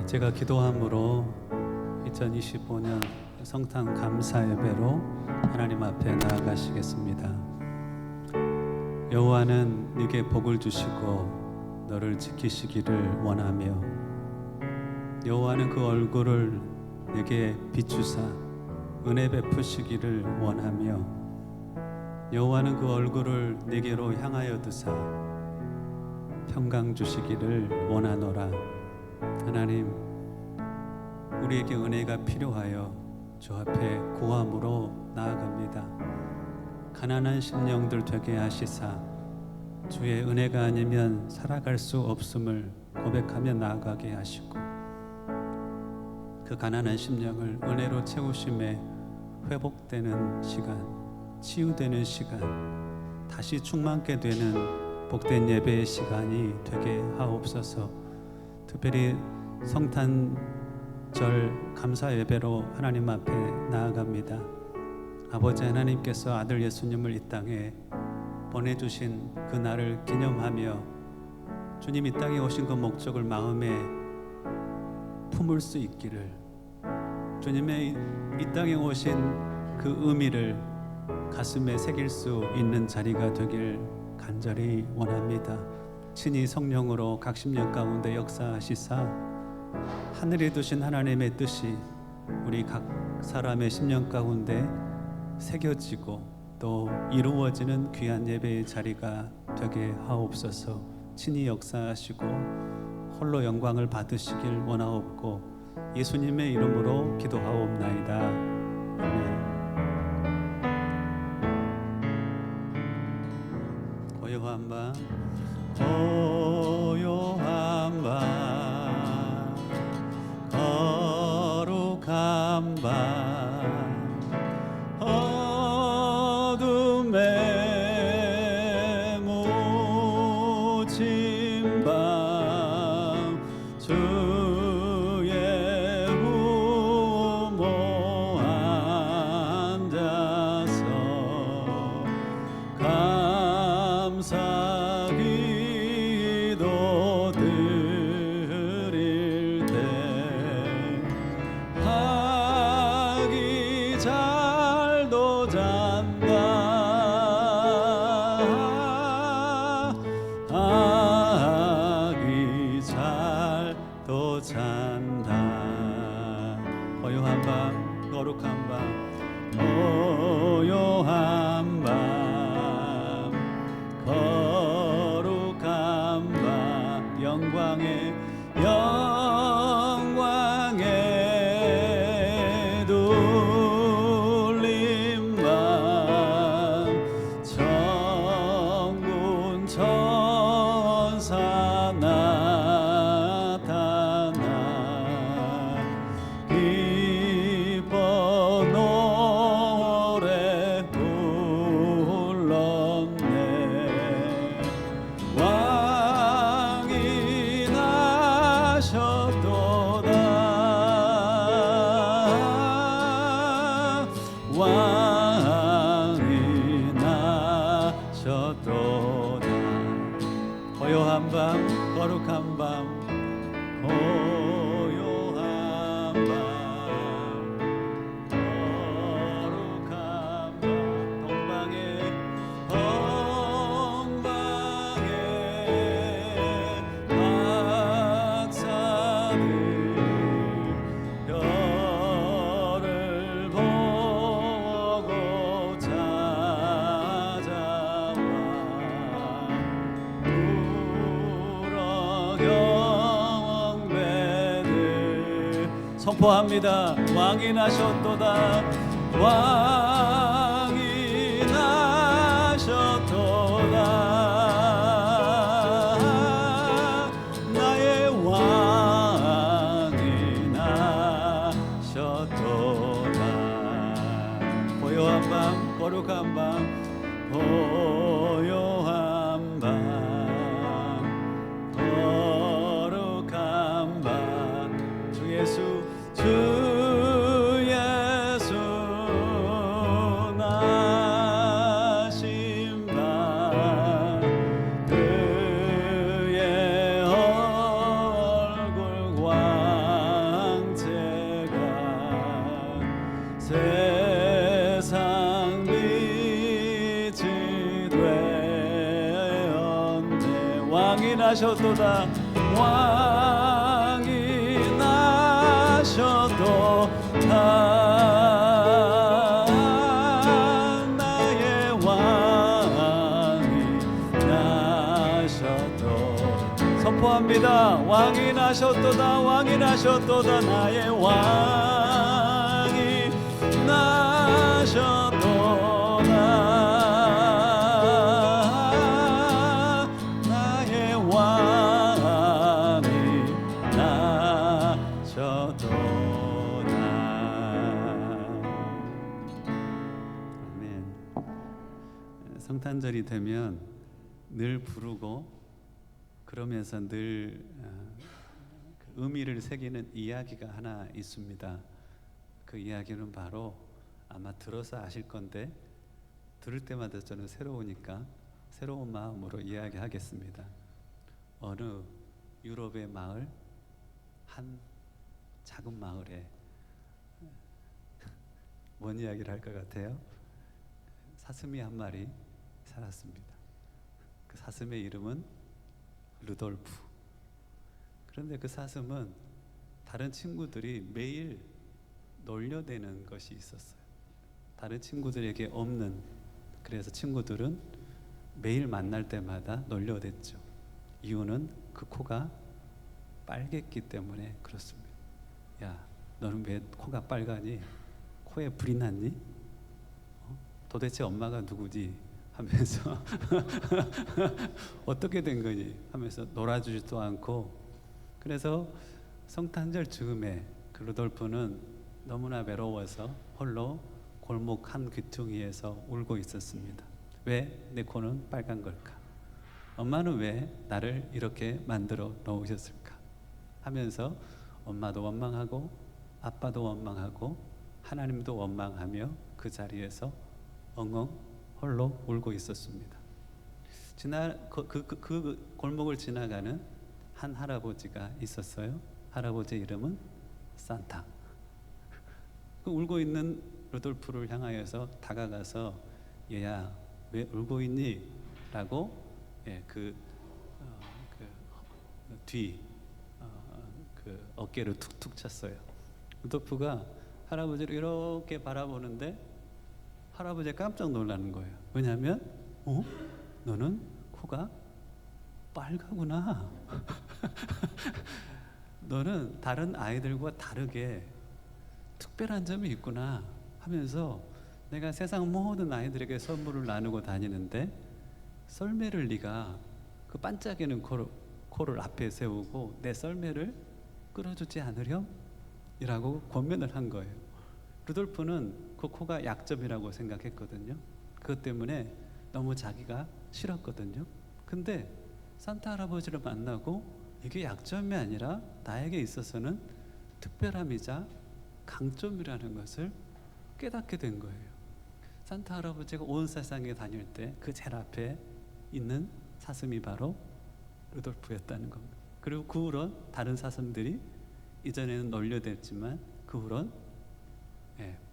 제가 기도함으로 2025년 성탄 감사 예배로 하나님 앞에 나아가시겠습니다. 여호와는 네게 복을 주시고 너를 지키시기를 원하며 여호와는 그 얼굴을 네게 비추사 은혜 베푸시기를 원하며 여호와는 그 얼굴을 네게로 향하여 드사 평강 주시기를 원하노라. 하나님, 우리에게 은혜가 필요하여 주 앞에 구함으로 나아갑니다. 가난한 심령들 되게 하시사 주의 은혜가 아니면 살아갈 수 없음을 고백하며 나아가게 하시고 그 가난한 심령을 은혜로 채우심에 회복되는 시간, 치유되는 시간, 다시 충만케 되는 복된 예배의 시간이 되게 하옵소서. 특별히 성탄절 감사 예배로 하나님 앞에 나아갑니다. 아버지 하나님께서 아들 예수님을 이 땅에 보내주신 그 날을 기념하며 주님 이 땅에 오신 그 목적을 마음에 품을 수 있기를, 주님의 이 땅에 오신 그 의미를 가슴에 새길 수 있는 자리가 되길 간절히 원합니다. 친히 성령으로 각 심령 가운데 역사하시사 하늘에 두신 하나님의 뜻이 우리 각 사람의 심령 가운데 새겨지고 또 이루어지는 귀한 예배의 자리가 되게 하옵소서. 친히 역사하시고 홀로 영광을 받으시길 원하옵고 예수님의 이름으로 기도하옵나이다. 아멘. 고요한 밤, 고요한 밤, 거룩한 밤, 어둠에 묻힌 밤, 주의 부모 앉아서 감사 기도 드릴 때 아기 잘도 잔다, 아기 잘도 잔다. 고요한 밤, 거룩한 밤, 고요한 밤, 거룩한 밤, 영광의 눌린 밤, 천군 천사 나타나 기뻐 노래 불렀네. 왕이 나셨도다, 왕이 나셨도다. 고요한 밤, 거룩한 밤, 고요한 밤, 거룩한 밤, 동방의 박사들 별을 보고 찾아와 울어 경배들 선포합니다. 왕이 나셨도다, 왕이 나셨도다, 나의 왕이 나셨도다. 고요한 밤, 거룩한 밤, 고요한 밤, 거룩한 밤, 주 예수, 주 예수 나신 밤, 그 나셨도다 왕이 나셨도다 나의 왕이 나셨도다 선포합니다. 왕이 나셨도다 왕이 나셨도다 나의 왕이 나셨도다 나의 왕이 나셨도다. 아멘. 성탄절이 되면 늘 부르고 그러면서 늘 의미를 새기는 이야기가 하나 있습니다. 그 이야기는 바로 아마 들어서 아실 건데 들을 때마다 저는 새로우니까 새로운 마음으로 이야기하겠습니다. 어느 유럽의 마을, 한 작은 마을에 뭔 이야기를 할 것 같아요? 사슴이 한 마리 살았습니다. 그 사슴의 이름은 루돌프. 그런데 그 사슴은 다른 친구들이 매일 놀려대는 것이 있었어요. 다른 친구들에게 없는. 그래서 친구들은 매일 만날 때마다 놀려댔죠. 이유는 그 코가 빨갰기 때문에 그렇습니다. 야, 너는 왜 코가 빨가니? 코에 불이 났니? 도대체 엄마가 누구지? 하면서 어떻게 된 거니? 하면서 놀아주지도 않고. 그래서 성탄절 즈음에 그 루돌프는 너무나 외로워서 홀로 골목 한 귀퉁이에서 울고 있었습니다. 왜 내 코는 빨간 걸까? 엄마는 왜 나를 이렇게 만들어 놓으셨을까? 하면서 엄마도 원망하고 아빠도 원망하고 하나님도 원망하며 그 자리에서 엉엉 홀로 울고 있었습니다. 그 골목을 지나가는 한 할아버지가 있었어요. 할아버지 이름은 산타. 그 울고 있는 루돌프를 향하여서 다가가서 얘야 왜 울고 있니? 라고 뒤 어깨를 툭툭 쳤어요. 루돌프가 할아버지를 이렇게 바라보는데 할아버지가 깜짝 놀라는 거예요. 왜냐하면 너는 코가 빨갛구나. 너는 다른 아이들과 다르게 특별한 점이 있구나 하면서 내가 세상 모든 아이들에게 선물을 나누고 다니는데 썰매를 네가 그 반짝이는 코를 앞에 세우고 내 썰매를 끌어주지 않으렴? 이라고 권면을 한 거예요. 루돌프는 그 코가 약점이라고 생각했거든요. 그것 때문에 너무 자기가 싫었거든요. 근데 산타 할아버지를 만나고 이게 약점이 아니라 나에게 있어서는 특별함이자 강점이라는 것을 깨닫게 된 거예요. 산타 할아버지가 온 세상에 다닐 때 그 제일 앞에 있는 사슴이 바로 루돌프였다는 겁니다. 그리고 그 후론 다른 사슴들이 이전에는 놀려댔지만 그 후론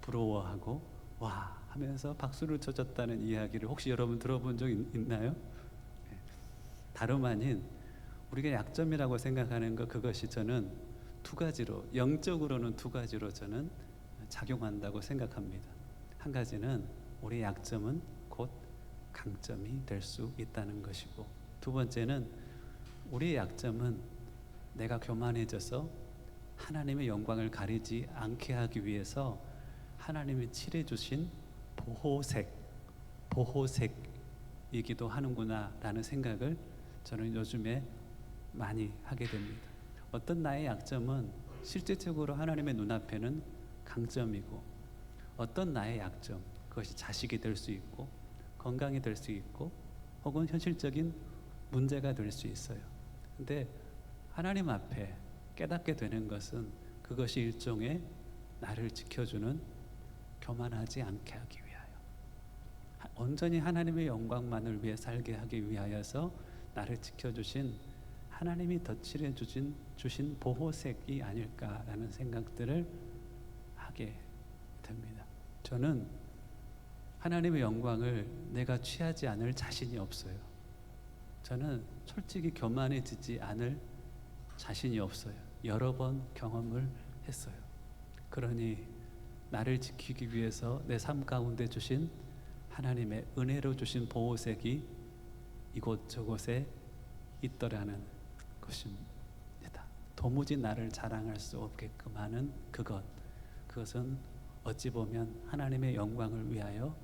부러워하고 와 하면서 박수를 쳐줬다는 이야기를 혹시 여러분 들어본 적 있나요? 다름 아닌 우리가 약점이라고 생각하는 것, 그것이 저는 두 가지로, 영적으로는 두 가지로 저는 작용한다고 생각합니다. 한 가지는 우리의 약점은 곧 강점이 될 수 있다는 것이고, 두 번째는 우리의 약점은 내가 교만해져서 하나님의 영광을 가리지 않게 하기 위해서 하나님이 칠해주신 보호색이기도 하는구나 라는 생각을 저는 요즘에 많이 하게 됩니다. 어떤 나의 약점은 실제적으로 하나님의 눈앞에는 강점이고, 어떤 나의 약점, 그것이 자식이 될 수 있고 건강이 될 수 있고 혹은 현실적인 문제가 될 수 있어요. 근데 하나님 앞에 깨닫게 되는 것은 그것이 일종의 나를 지켜주는, 교만하지 않게 하기 위하여, 온전히 하나님의 영광만을 위해 살게 하기 위하여서 나를 지켜주신 하나님이 덧칠해 주신 보호색이 아닐까라는 생각들을 하게 됩니다. 저는 하나님의 영광을 내가 취하지 않을 자신이 없어요. 저는 솔직히 교만해지지 않을 자신이 없어요. 여러 번 경험을 했어요. 그러니 나를 지키기 위해서 내 삶 가운데 주신 하나님의 은혜로 주신 보호색이 이곳저곳에 있더라는 것입니다. 도무지 나를 자랑할 수 없게끔 하는 그것은 어찌 보면 하나님의 영광을 위하여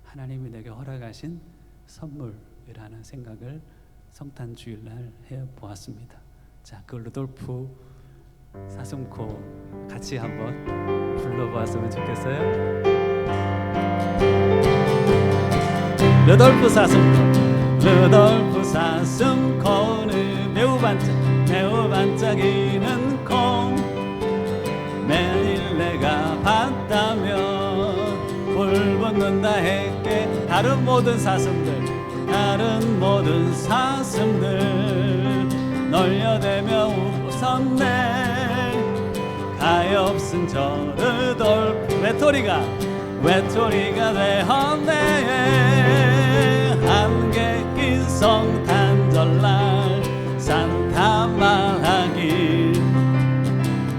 하나님이 내게 허락하신 선물이라는 생각을 성탄 주일날 해보았습니다. 자, 그 루돌프 사슴코 같이 한번 불러보았으면 좋겠어요. 루돌프 사슴코는 매우 반짝이는 콩. 매일 내가 봤다면 불 붙는다 했게 다른 모든 사슴들 널려대며 웃었네. 가엾은 저 루돌프 외톨이가 되었네. 안개 낀 성탄절날 산타 말하길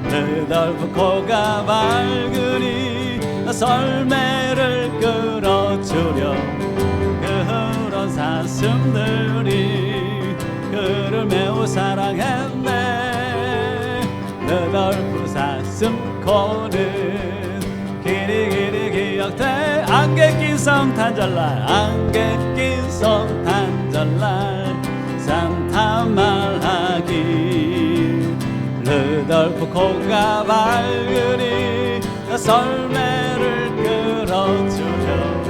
루돌프 코가 밝으니 썰매를 끌어주려 그런 사슴들이 그를 매우 사랑했네. 루돌프 사슴코는 길이 기억돼. 안개 낀 성탄절날 산타 말하기 루돌프 코가 밝으니 썰매를 끌어주려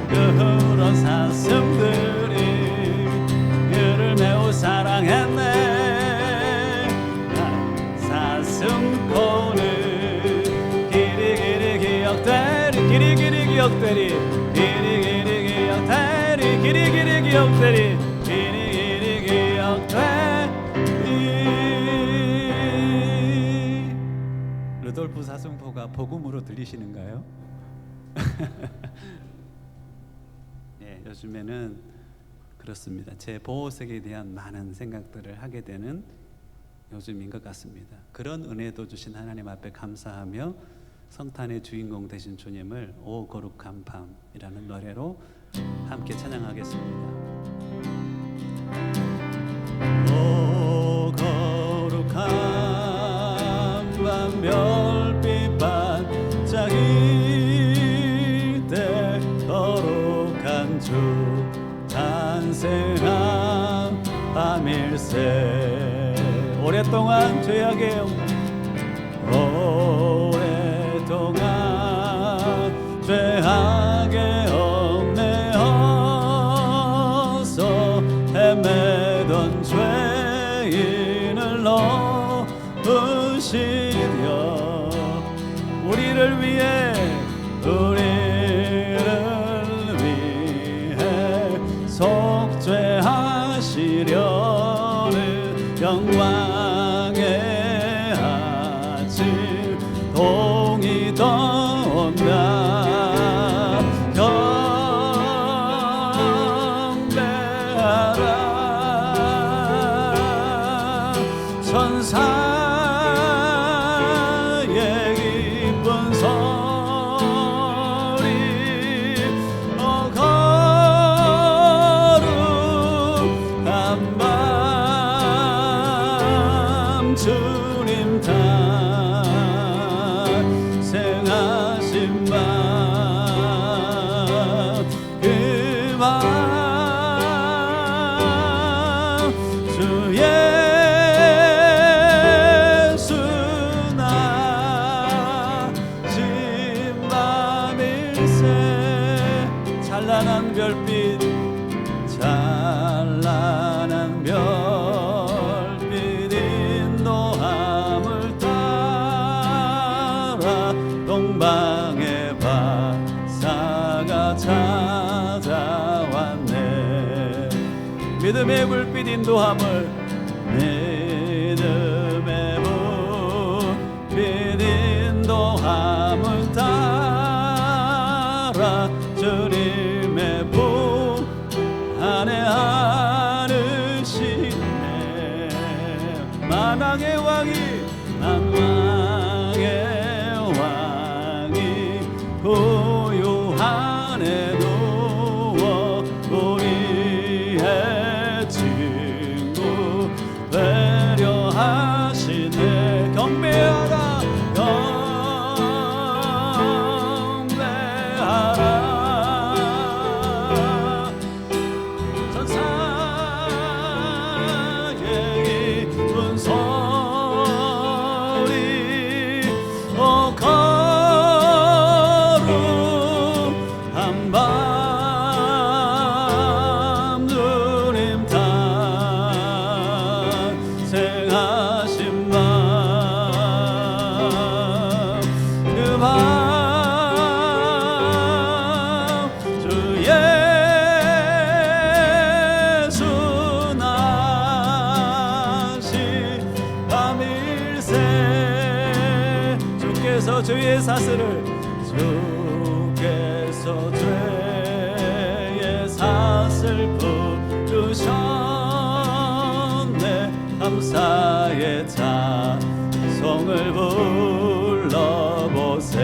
그런 사슴들이 그를 매우 사랑했네. 사슴코는 길이 기억되리 루돌프 사슴코가 복음으로 들리시는가요? 예, 요즘에는 그렇습니다. 제 보호색에 대한 많은 생각들을 하게 되는 요즘인 것 같습니다. 그런 은혜도 주신 하나님 앞에 감사하며 성탄의 주인공 되신 주님을 오 거룩한 밤이라는 노래로 함께 찬양하겠습니다. 오 거룩한 밤 별빛 반짝일 때 거룩한 주 탄생한 밤일세. 오랫동안 죄악의 죄악의 얽매어서 헤매던 죄인을 넣으시려 우리를 위해 속죄하시려는 영광의 아침 동이 떠온다. 경배하라 천사의 기쁜 소리. 거룩한 밤 주님 탄생하신 밤 그 밤 주 예수 나신 밤일세. 찬란한 별빛 인도함을 따라 동방의 박사가 찾아왔네. 믿음의 불빛 인도함을 따라 주님의 품 안에 안으시 왕의 왕이 난 왕의 왕이 고요 안에 누워 우리의 친구 배려하시네. 경배하라 경배하라. 천사의 기쁜 소리 거룩한 밤 주님 탄생하신 밤 그 밤 주 예수 나시 밤일세 주께서 죄의 사슬을 주께서 죄의 사슬 풀으셨네. 감사의 찬송을 불러보세.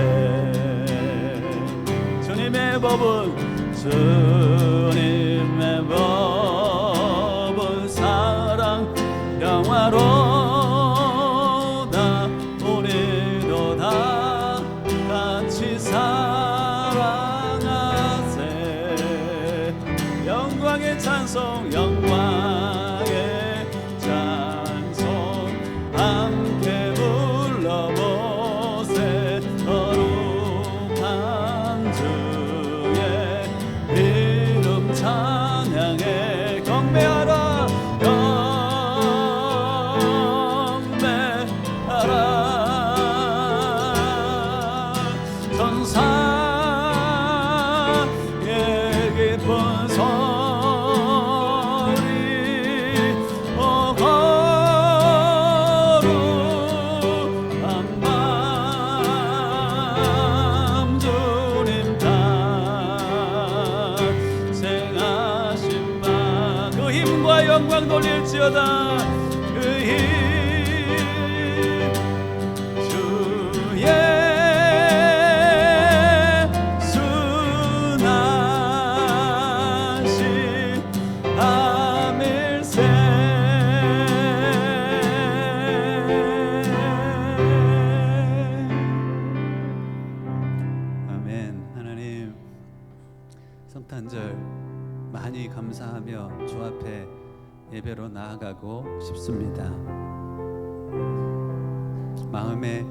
주님의 법은 주님의 법은 사랑 영화로다. 우리도 다 같이 사랑하세. 영광의 찬송 영광의 찬송 함께 불러보세. 거룩한 주의 이름 찬양해. 경배하라 경배하라. 천사의 기쁜 소리 거룩한 밤 주님 탄생하신 밤 그 힘과 영광 돌릴지어다. 그 힘 주 예수 나시 밤일세. 아멘. 하나님, 성탄절 많이 감사하며 주 앞에 예배로 나아가고 싶습니다. 마음에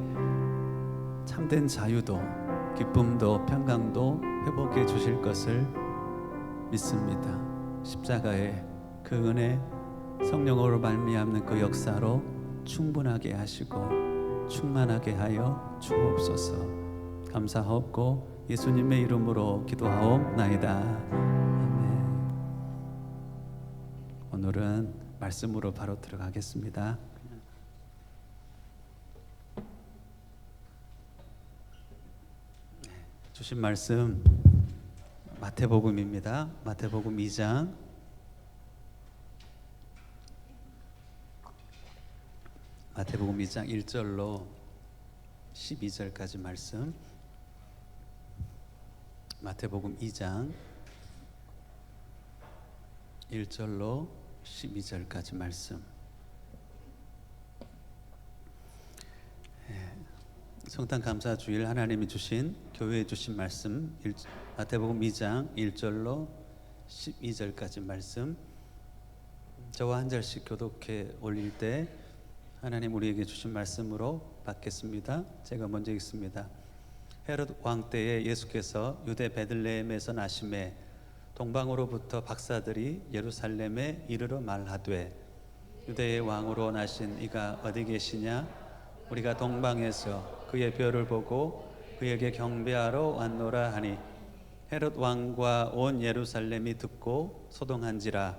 참된 자유도 기쁨도 평강도 회복해 주실 것을 믿습니다. 십자가의 그 은혜, 성령으로 말미암는 그 역사로 충분하게 하시고 충만하게 하여 주옵소서. 감사하옵고 예수님의 이름으로 기도하옵나이다. 아멘. 오늘은 말씀으로 바로 들어가겠습니다. 주신 말씀 마태복음입니다. 마태복음 2장 1절로 12절까지 말씀. 마태복음 2장 1절로 12절까지 말씀. 성탄 감사 주일 하나님이 주신 교회에 주신 말씀 마태복음 2장 1절로 12절까지 말씀. 저와 한 절씩 교독해 올릴 때 하나님 우리에게 주신 말씀으로 받겠습니다. 제가 먼저 읽습니다. 헤롯 왕 때에 예수께서 유대 베들레헴에서 나심에 동방으로부터 박사들이 예루살렘에 이르러 말하되 유대의 왕으로 나신 이가 어디 계시냐? 우리가 동방에서 그의 별을 보고 그에게 경배하러 왔노라 하니 헤롯 왕과 온 예루살렘이 듣고 소동한지라.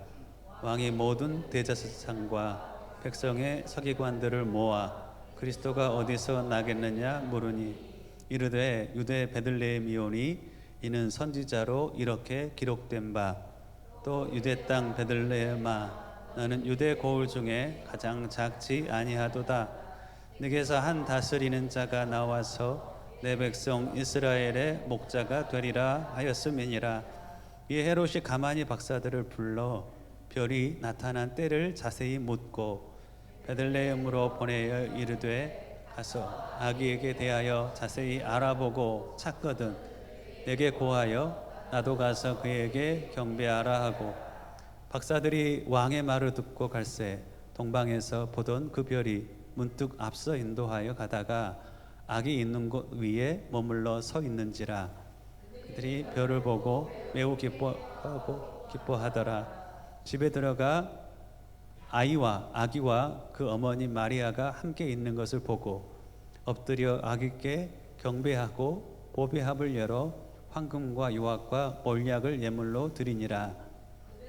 왕이 모든 대제사장과 백성의 서기관들을 모아 그리스도가 어디서 나겠느냐 물으니 이르되 유대 베들레헴이오니 이는 선지자로 이렇게 기록된 바 또 유대 땅 베들레헴아 너는 유대 고을 중에 가장 작지 아니하도다. 네게서 한 다스리는 자가 나와서 내 백성 이스라엘의 목자가 되리라 하였음이니라. 이 헤롯이 가만히 박사들을 불러 별이 나타난 때를 자세히 묻고 베들레헴으로 보내어 이르되 가서 아기에게 대하여 자세히 알아보고 찾거든 내게 고하여 나도 가서 그에게 경배하라 하고 박사들이 왕의 말을 듣고 갈새 동방에서 보던 그 별이 문득 앞서 인도하여 가다가 아기 있는 곳 위에 머물러 서 있는지라. 그들이 별을 보고 매우 기뻐하더라. 집에 들어가 아기와 그 어머니 마리아가 함께 있는 것을 보고 엎드려 아기께 경배하고 보배합을 열어 황금과 유황과 몰약을 예물로 드리니라.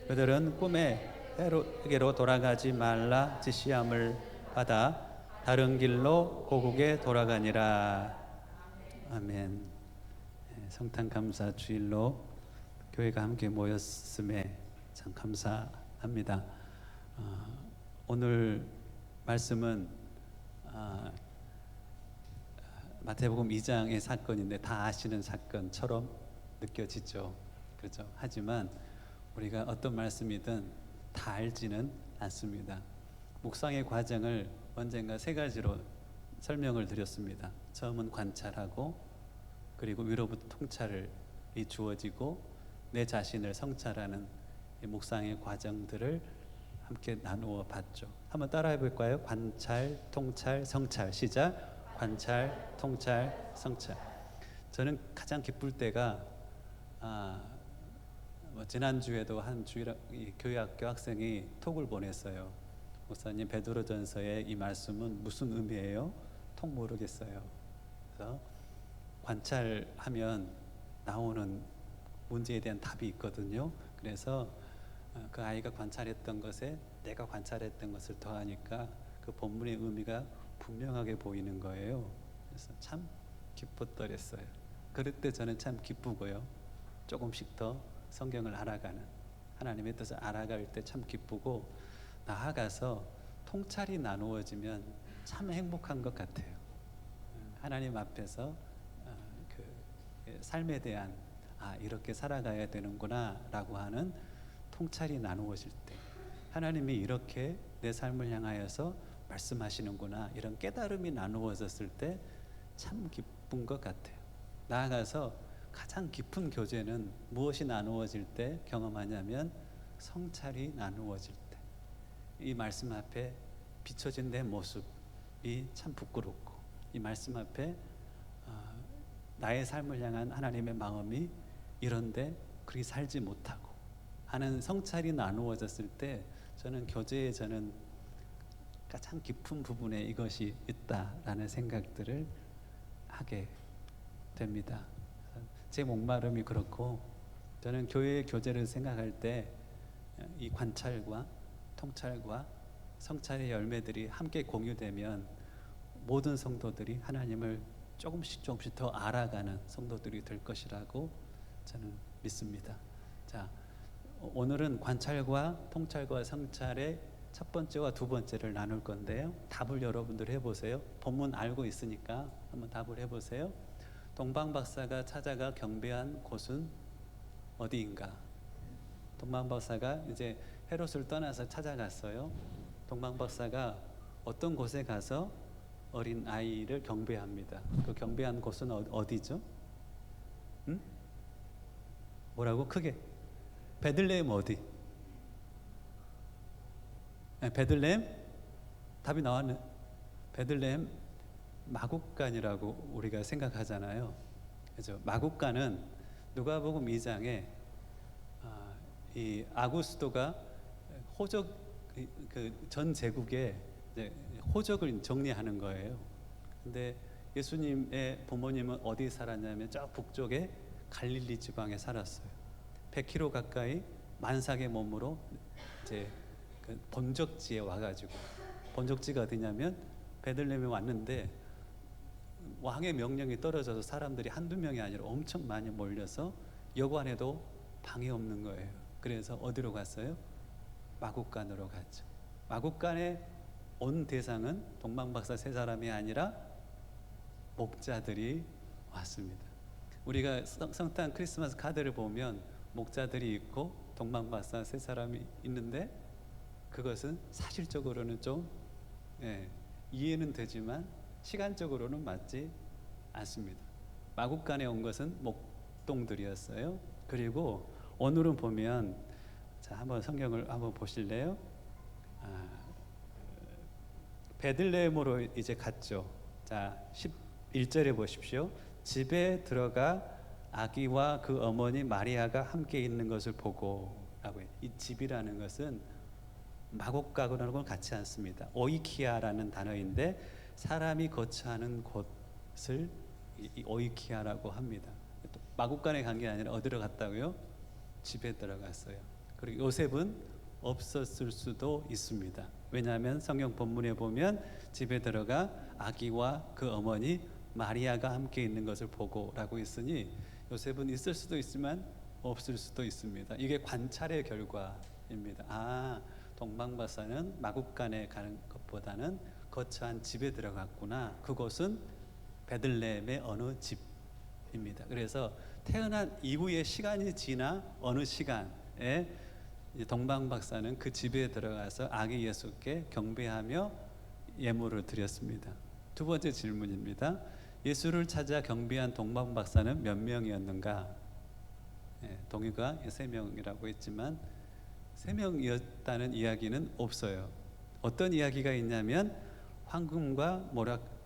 그들은 꿈에 헤롯에게로 돌아가지 말라 지시함을 받아 다른 길로 고국에 돌아가니라. 아멘. 성탄 감사 주일로 교회가 함께 모였음에 참 감사합니다. 오늘 말씀은 마태복음 2장의 사건인데 다 아시는 사건처럼 느껴지죠. 그렇죠? 하지만 우리가 어떤 말씀이든 다 알지는 않습니다. 묵상의 과정을 언젠가 세 가지로 설명을 드렸습니다. 처음은 관찰하고, 그리고 위로부터 통찰이 주어지고, 내 자신을 성찰하는 이 묵상의 과정들을 함께 나누어 봤죠. 한번 따라해 볼까요? 관찰, 통찰, 성찰. 시작. 관찰, 통찰, 성찰. 저는 가장 기쁠 때가 지난주에도 한 교회학교 학생이 톡을 보냈어요. 목사님, 베드로전서의 이 말씀은 무슨 의미예요? 통 모르겠어요. 그래서 관찰하면 나오는 문제에 대한 답이 있거든요. 그래서 그 아이가 관찰했던 것에 내가 관찰했던 것을 더하니까 그 본문의 의미가 분명하게 보이는 거예요. 그래서 참 기뻤더랬어요. 그럴 때 저는 참 기쁘고요. 조금씩 더 성경을 알아가는, 하나님의 뜻을 알아갈 때 참 기쁘고, 나아가서 통찰이 나누어지면 참 행복한 것 같아요. 하나님 앞에서 그 삶에 대한 이렇게 살아가야 되는구나 라고 하는 통찰이 나누어질 때, 하나님이 이렇게 내 삶을 향하여서 말씀하시는구나, 이런 깨달음이 나누어졌을 때 참 기쁜 것 같아요. 나아가서 가장 깊은 교제는 무엇이 나누어질 때 경험하냐면 성찰이 나누어질 때, 이 말씀 앞에 비춰진 내 모습이 참 부끄럽고, 이 말씀 앞에 나의 삶을 향한 하나님의 마음이 이런데 그렇게 살지 못하고 하는 성찰이 나누어졌을 때, 저는 교제에 가장 깊은 부분에 이것이 있다라는 생각들을 하게 됩니다. 제 목마름이 그렇고, 저는 교회의 교제를 생각할 때 이 관찰과 통찰과 성찰의 열매들이 함께 공유되면 모든 성도들이 하나님을 조금씩 더 알아가는 성도들이 될 것이라고 저는 믿습니다. 자, 오늘은 관찰과 통찰과 성찰의 첫 번째와 두 번째를 나눌 건데요. 답을 여러분들 해보세요. 본문 알고 있으니까 한번 답을 해보세요. 동방박사가 찾아가 경배한 곳은 어디인가? 동방박사가 이제 헤롯을 떠나서 찾아갔어요. 동방박사가 어떤 곳에 가서 어린 아이를 경배합니다. 그 경배한 곳은 어디죠? 응? 뭐라고? 크게. 베들레헴 어디? 베들레헴? 답이 나왔네. 베들레헴 마국간이라고 우리가 생각하잖아요. 그죠? 마국간은 누가복음 2장에 이 아구스도가 호적, 그 전 제국의 호적을 정리하는 거예요. 근데 예수님의 부모님은 어디 살았냐면 저 북쪽에 갈릴리 지방에 살았어요. 100km 가까이 만삭의 몸으로 이제 그 본적지에 와가지고, 본적지가 어디냐면 베들레헴에 왔는데 왕의 명령이 떨어져서 사람들이 한두 명이 아니라 엄청 많이 몰려서 여관에도 방이 없는 거예요. 그래서 어디로 갔어요? 마국간으로 갔죠. 마국간에 온 대상은 동방박사 세 사람이 아니라 목자들이 왔습니다. 우리가 성탄 크리스마스 카드를 보면 목자들이 있고 동방박사 세 사람이 있는데 그것은 사실적으로는 좀 이해는 되지만 시간적으로는 맞지 않습니다. 마국간에 온 것은 목동들이었어요. 그리고 오늘은 보면 자 한번 성경을 한번 보실래요? 베들레헴으로 이제 갔죠. 자 11절에 보십시오. 집에 들어가 아기와 그 어머니 마리아가 함께 있는 것을 보고 라고 해요. 이 집이라는 것은 마곡가구라는 같지 않습니다. 오이키아라는 단어인데 사람이 거처하는 곳을 이 오이키아라고 합니다. 마곡간에 간 게 아니라 어디로 갔다고요? 집에 들어갔어요. 그리고 요셉은 없었을 수도 있습니다. 왜냐하면 성경 본문에 보면 집에 들어가 아기와 그 어머니 마리아가 함께 있는 것을 보고라고 했으니 요셉은 있을 수도 있지만 없을 수도 있습니다. 이게 관찰의 결과입니다. 동방박사는 마국간에 가는 것보다는 거처한 집에 들어갔구나. 그곳은 베들레헴의 어느 집입니다. 그래서 태어난 이후에 시간이 지나 어느 시간에 동방박사는 그 집에 들어가서 아기 예수께 경배하며 예물을 드렸습니다. 두 번째 질문입니다. 예수를 찾아 경배한 동방박사는 몇 명이었는가? 동의가 3명이라고 했지만 3명이었다는 이야기는 없어요. 어떤 이야기가 있냐면 황금과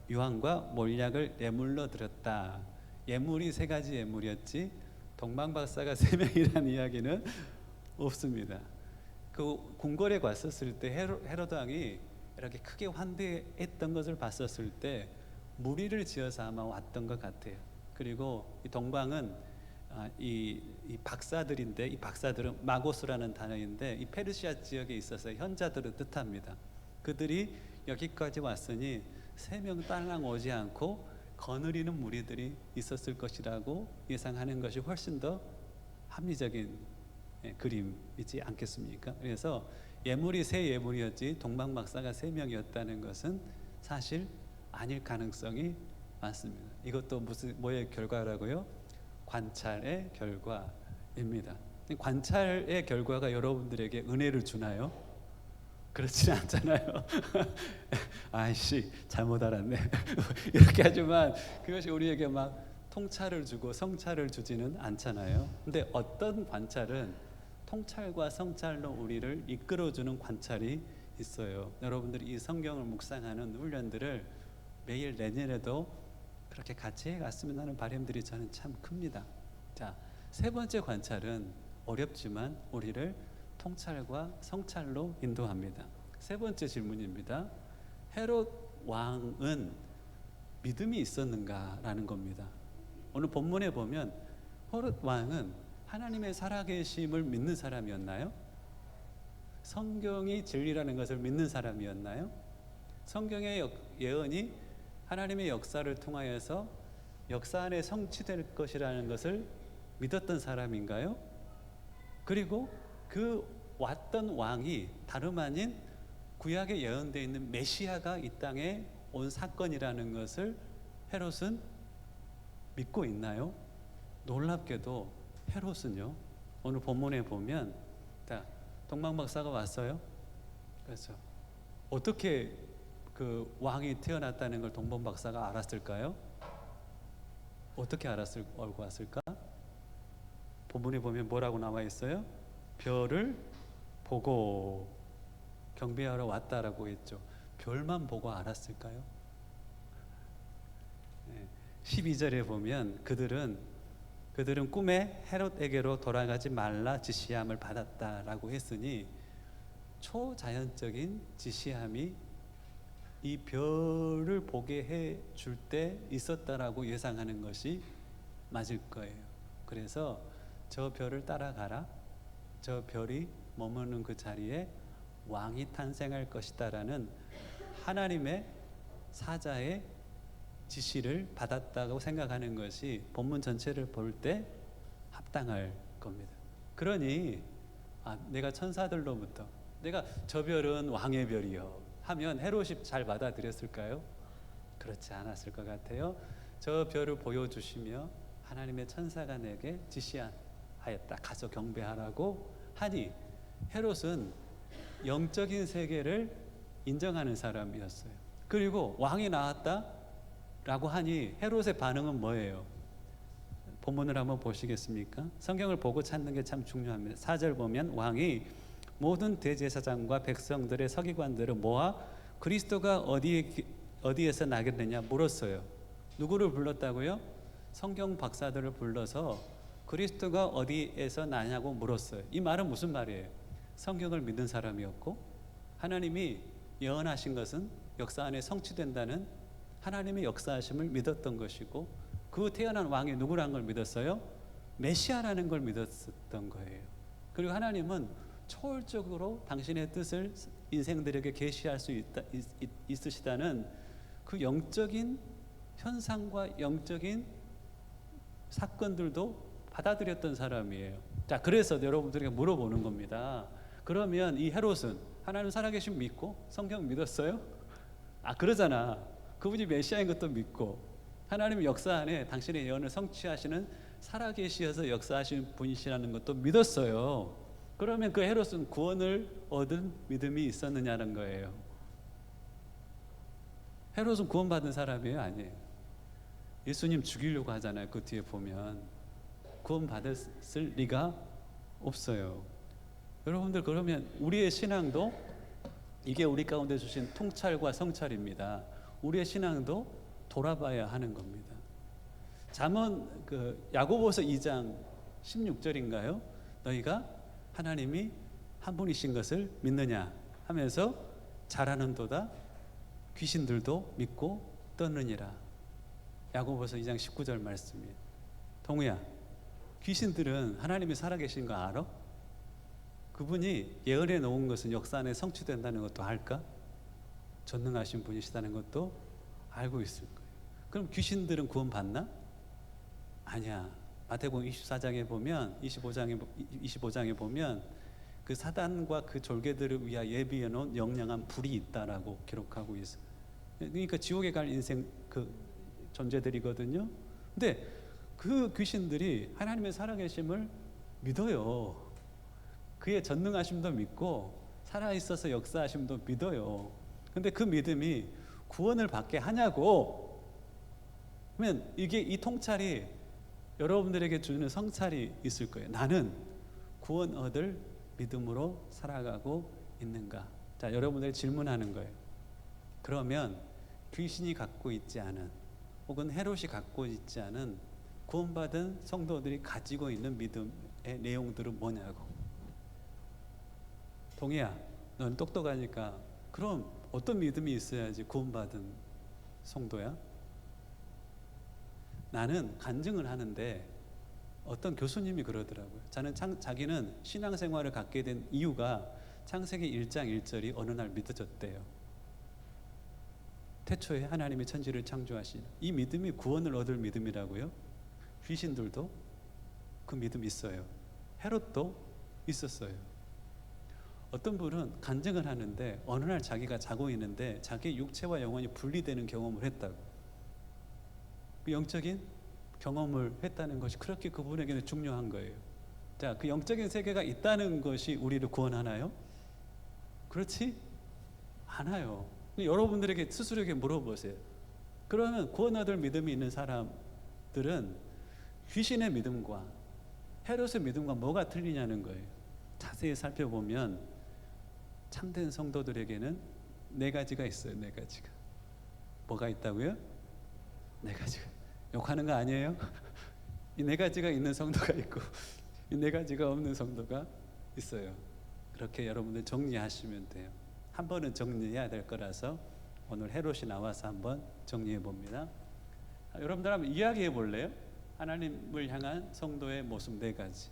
유황과 몰약을 예물로 드렸다. 예물이 3가지 예물이었지 동방박사가 3명이라는 이야기는 없습니다. 그 궁궐에 갔었을 때 헤로드 왕이 이렇게 크게 환대했던 것을 봤었을 때 무리를 지어서 아마 왔던 것 같아요. 그리고 이 동방은 이 박사들인데 이 박사들은 마고스라는 단어인데 이 페르시아 지역에 있어서 현자들을 뜻합니다. 그들이 여기까지 왔으니 3명 딸랑 오지 않고 거느리는 무리들이 있었을 것이라고 예상하는 것이 훨씬 더 합리적인 그림이지 않겠습니까? 그래서 예물이 3예물이었지 동방박사가 3명이었다는 것은 사실 아닐 가능성이 많습니다. 이것도 뭐의 결과라고요? 관찰의 결과입니다. 관찰의 결과가 여러분들에게 은혜를 주나요? 그렇지는 않잖아요. 아이씨 잘못 알았네. 이렇게 하지만 그것이 우리에게 막 통찰을 주고 성찰을 주지는 않잖아요. 근데 어떤 관찰은 통찰과 성찰로 우리를 이끌어주는 관찰이 있어요. 여러분들이 이 성경을 묵상하는 훈련들을 매일 내년에도 그렇게 같이 해갔으면 하는 바람들이 저는 참 큽니다. 자, 3번째 관찰은 어렵지만 우리를 통찰과 성찰로 인도합니다. 3번째 질문입니다. 헤롯 왕은 믿음이 있었는가라는 겁니다. 오늘 본문에 보면 헤롯 왕은 하나님의 살아계심을 믿는 사람이었나요? 성경이 진리라는 것을 믿는 사람이었나요? 성경의 예언이 하나님의 역사를 통하여서 역사 안에 성취될 것이라는 것을 믿었던 사람인가요? 그리고 그 왔던 왕이 다름 아닌 구약에 예언되어 있는 메시아가 이 땅에 온 사건이라는 것을 헤롯은 믿고 있나요? 놀랍게도 헤롯은요, 오늘 본문에 보면 동방박사가 왔어요. 그렇죠. 어떻게 그 왕이 태어났다는 걸 동방박사가 알았을까요? 어떻게 알고 왔을까? 본문에 보면 뭐라고 나와 있어요? 별을 보고 경배하러 왔다라고 했죠. 별만 보고 알았을까요? 12절에 보면 그들은 꿈에 헤롯에게로 돌아가지 말라 지시함을 받았다라고 했으니 초자연적인 지시함이 이 별을 보게 해 줄 때 있었다라고 예상하는 것이 맞을 거예요. 그래서 저 별을 따라가라. 저 별이 머무는 그 자리에 왕이 탄생할 것이다라는 하나님의 사자의 지시를 받았다고 생각하는 것이 본문 전체를 볼 때 합당할 겁니다. 그러니 내가 천사들로부터 내가 저 별은 왕의 별이요 하면 헤롯이 잘 받아들였을까요? 그렇지 않았을 것 같아요. 저 별을 보여주시며 하나님의 천사가 내게 지시하였다. 가서 경배하라고 하니 헤롯은 영적인 세계를 인정하는 사람이었어요. 그리고 왕이 나왔다라고 하니 헤롯의 반응은 뭐예요? 본문을 한번 보시겠습니까? 성경을 보고 찾는 게 참 중요합니다. 4절 보면 왕이 모든 대제사장과 백성들의 서기관들을 모아 그리스도가 어디에서 나겠느냐 물었어요. 누구를 불렀다고요? 성경 박사들을 불러서 그리스도가 어디에서 나냐고 물었어요. 이 말은 무슨 말이에요? 성경을 믿는 사람이었고 하나님이 예언하신 것은 역사 안에 성취된다는 하나님의 역사하심을 믿었던 것이고 그 태어난 왕이 누구라는 걸 믿었어요? 메시아라는 걸 믿었던 거예요. 그리고 하나님은 초월적으로 당신의 뜻을 인생들에게 계시할 수 있으시다는 그 영적인 현상과 영적인 사건들도 받아들였던 사람이에요. 자, 그래서 여러분들에게 물어보는 겁니다. 그러면 이 헤롯은 하나님 살아계신 믿고 성경 믿었어요? 그러잖아. 그분이 메시아인 것도 믿고 하나님의 역사 안에 당신의 예언을 성취하시는 살아계시어서 역사하시는 분이시라는 것도 믿었어요. 그러면 그 헤롯은 구원을 얻은 믿음이 있었느냐는 거예요. 헤롯은 구원받은 사람이에요? 아니에요. 예수님 죽이려고 하잖아요. 그 뒤에 보면 구원받았을 리가 없어요. 여러분들, 그러면 우리의 신앙도 이게 우리 가운데 주신 통찰과 성찰입니다. 우리의 신앙도 돌아봐야 하는 겁니다. 잠언 야고보서 2장 16절인가요? 너희가 하나님이 한 분이신 것을 믿느냐 하면서 잘하는도다 귀신들도 믿고 떠느니라. 야고보서 2장 19절 말씀이에요. 동우야, 귀신들은 하나님이 살아계신 거 알아? 그분이 예언해 놓은 것은 역사 안에 성취된다는 것도 알까? 전능하신 분이시다는 것도 알고 있을 거예요. 그럼 귀신들은 구원받나? 아니야. 마태복음 24장에 보면 25장에 보면 그 사단과 그 졸개들을 위하여 예비해 놓은 영영한 불이 있다라고 기록하고 있어요. 그러니까 지옥에 갈 인생 그 존재들이거든요. 근데 그 귀신들이 하나님의 살아계심을 믿어요. 그의 전능하심도 믿고 살아있어서 역사하심도 믿어요. 근데 그 믿음이 구원을 받게 하냐고. 그러면 이게 이 통찰이 여러분들에게 주는 성찰이 있을 거예요. 나는 구원 얻을 믿음으로 살아가고 있는가? 자, 여러분들이 질문하는 거예요. 그러면 귀신이 갖고 있지 않은 혹은 헤롯이 갖고 있지 않은 구원받은 성도들이 가지고 있는 믿음의 내용들은 뭐냐고. 동희야, 넌 똑똑하니까 그럼 어떤 믿음이 있어야지 구원받은 성도야? 나는 간증을 하는데 어떤 교수님이 그러더라고요. 자기는 신앙생활을 갖게 된 이유가 창세기 1장 1절이 어느 날 믿어졌대요. 태초에 하나님이 천지를 창조하신 이 믿음이 구원을 얻을 믿음이라고요. 귀신들도 그 믿음이 있어요. 헤롯도 있었어요. 어떤 분은 간증을 하는데 어느 날 자기가 자고 있는데 자기 육체와 영혼이 분리되는 경험을 했다고. 그 영적인 경험을 했다는 것이 그렇게 그분에게는 중요한 거예요. 자, 그 영적인 세계가 있다는 것이 우리를 구원하나요? 그렇지 않아요. 여러분들에게 스스로에게 물어보세요. 그러면 구원 얻을 믿음이 있는 사람들은 귀신의 믿음과 헤롯의 믿음과 뭐가 틀리냐는 거예요. 자세히 살펴보면 참된 성도들에게는 네 가지가 있어요. 네 가지가. 뭐가 있다고요? 네 가지가. 욕하는 거 아니에요? 이 네 가지가 있는 성도가 있고 이 네 가지가 없는 성도가 있어요. 그렇게 여러분들 정리하시면 돼요. 한 번은 정리해야 될 거라서 오늘 헤롯이 나와서 한번 정리해 봅니다. 여러분들 한번 이야기해 볼래요? 하나님을 향한 성도의 모습 네 가지,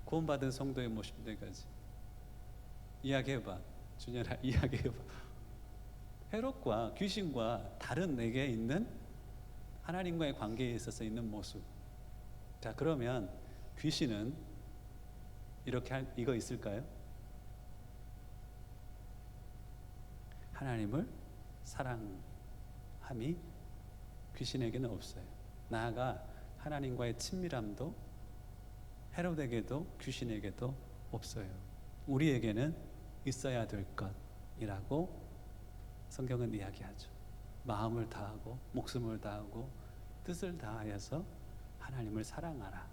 구원받은 성도의 모습 네 가지. 이야기해봐. 준현아, 이야기해봐. 헤롯과 귀신과 다른 내게 있는 하나님과의 관계에 있어서 있는 모습. 자, 그러면 귀신은 이거 있을까요? 하나님을 사랑함이 귀신에게는 없어요. 나아가 하나님과의 친밀함도 헤롯에게도 귀신에게도 없어요. 우리에게는 있어야 될 것이라고 성경은 이야기하죠. 마음을 다하고 목숨을 다하고 뜻을 다하여서 하나님을 사랑하라.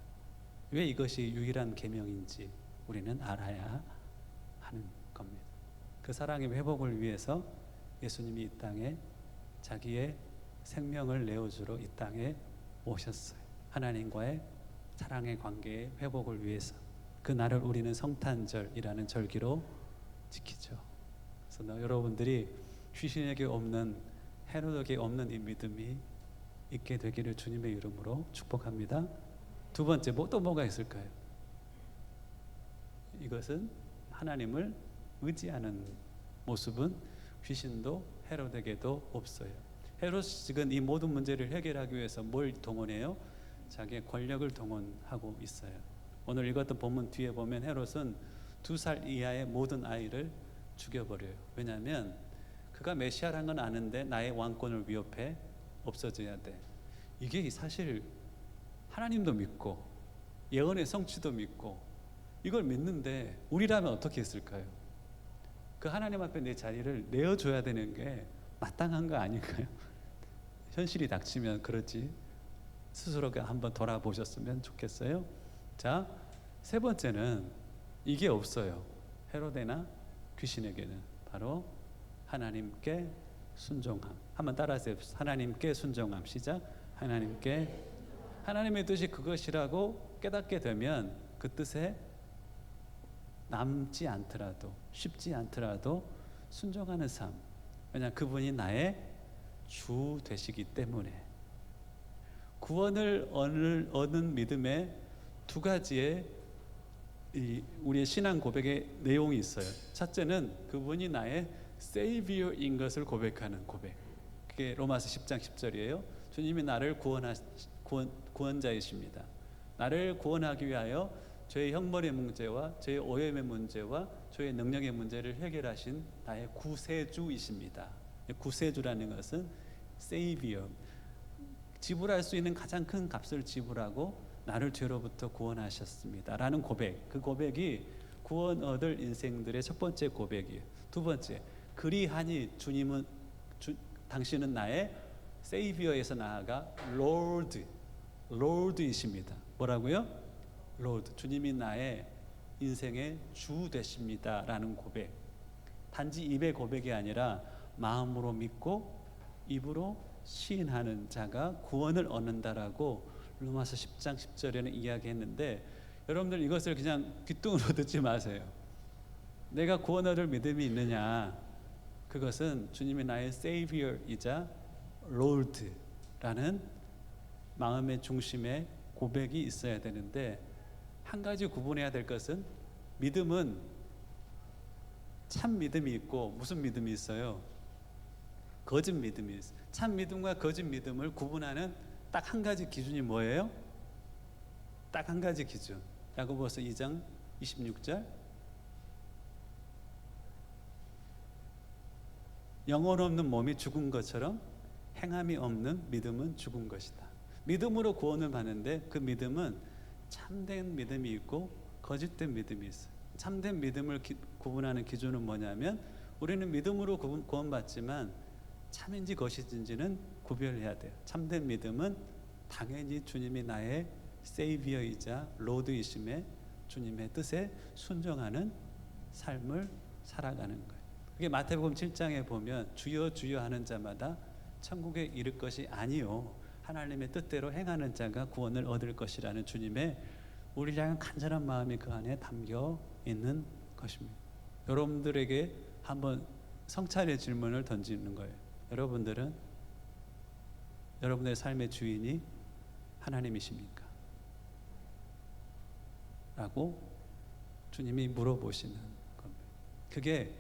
왜 이것이 유일한 계명인지 우리는 알아야 하는 겁니다. 그 사랑의 회복을 위해서 예수님이 이 땅에 자기의 생명을 내어주러 이 땅에 오셨어요. 하나님과의 사랑의 관계의 회복을 위해서. 그 날을 우리는 성탄절이라는 절기로 지키죠. 그래서 여러분들이 귀신에게 없는, 헤롯에게 없는 이 믿음이 있게 되기를 주님의 이름으로 축복합니다. 두 번째, 또 뭐가 있을까요? 이것은 하나님을 의지하는 모습은 귀신도 헤롯에게도 없어요. 헤롯이 지금 이 모든 문제를 해결하기 위해서 뭘 동원해요? 자기의 권력을 동원하고 있어요. 오늘 읽었던 본문 뒤에 보면 헤롯은 2살 이하의 모든 아이를 죽여버려요. 왜냐하면 그가 메시아라는 건 아는데 나의 왕권을 위협해 없어져야 돼. 이게 사실 하나님도 믿고 예언의 성취도 믿고 이걸 믿는데 우리라면 어떻게 했을까요? 그 하나님 앞에 내 자리를 내어줘야 되는 게 마땅한 거 아닐까요? 현실이 닥치면 그렇지. 스스로가 한번 돌아보셨으면 좋겠어요. 자, 세 번째는 이게 없어요. 헤롯이나 귀신에게는 바로 하나님께 순종함. 한번 따라하세요. 하나님께 순종함. 시작. 하나님의 뜻이 그것이라고 깨닫게 되면 그 뜻에 남지 않더라도 쉽지 않더라도 순종하는 삶. 왜냐하면 그분이 나의 주 되시기 때문에. 구원을 얻는 믿음의 두 가지의 우리의 신앙 고백의 내용이 있어요. 첫째는 그분이 나의 세이비어인 것을 고백하는 고백. 그게 로마서 10장 10절이에요. 주님이 나를 구원자이십니다. 나를 구원하기 위하여 죄의 형벌의 문제와 죄의 오염의 문제와 죄의 능력의 문제를 해결하신 나의 구세주이십니다. 구세주라는 것은 세이비어, 지불할 수 있는 가장 큰 값을 지불하고 나를 죄로부터 구원하셨습니다 라는 고백. 그 고백이 구원 얻을 인생들의 첫 번째 고백이에요. 두 번째, 그리하니 당신은 나의 세이비어에서 나아가 롤드이십니다. 뭐라고요? 롤드. 주님이 나의 인생의 주 되십니다 라는 고백. 단지 입의 고백이 아니라 마음으로 믿고 입으로 시인하는 자가 구원을 얻는다라고 로마서 10장 10절에는 이야기했는데, 여러분들 이것을 그냥 귓등으로 듣지 마세요. 내가 구원 얻을 믿음이 있느냐? 그것은 주님이 나의 세이비어이자 롤드라는 마음의 중심에 고백이 있어야 되는데, 한 가지 구분해야 될 것은 믿음은 참 믿음이 있고 무슨 믿음이 있어요? 거짓 믿음이 있어요. 참 믿음과 거짓 믿음을 구분하는 딱 한 가지 기준이 뭐예요? 딱 한 가지 기준. 야고보서 2장 26절. 영혼 없는 몸이 죽은 것처럼 행함이 없는 믿음은 죽은 것이다. 믿음으로 구원을 받는데 그 믿음은 참된 믿음이 있고 거짓된 믿음이 있어요. 참된 믿음을 구분하는 기준은 뭐냐면, 우리는 믿음으로 구원받지만 참인지 거짓인지는 구별해야 돼요. 참된 믿음은 당연히 주님이 나의 세이비어이자 로드이심에 주님의 뜻에 순종하는 삶을 살아가는 거예요. 그게 마태복음 7장에 보면 주여 주여 하는 자마다 천국에 이를 것이 아니요 하나님의 뜻대로 행하는 자가 구원을 얻을 것이라는 주님의 우리를 향한 간절한 마음이 그 안에 담겨 있는 것입니다. 여러분들에게 한번 성찰의 질문을 던지는 거예요. 여러분들은 여러분의 삶의 주인이 하나님이십니까? 라고 주님이 물어보시는 겁니다. 그게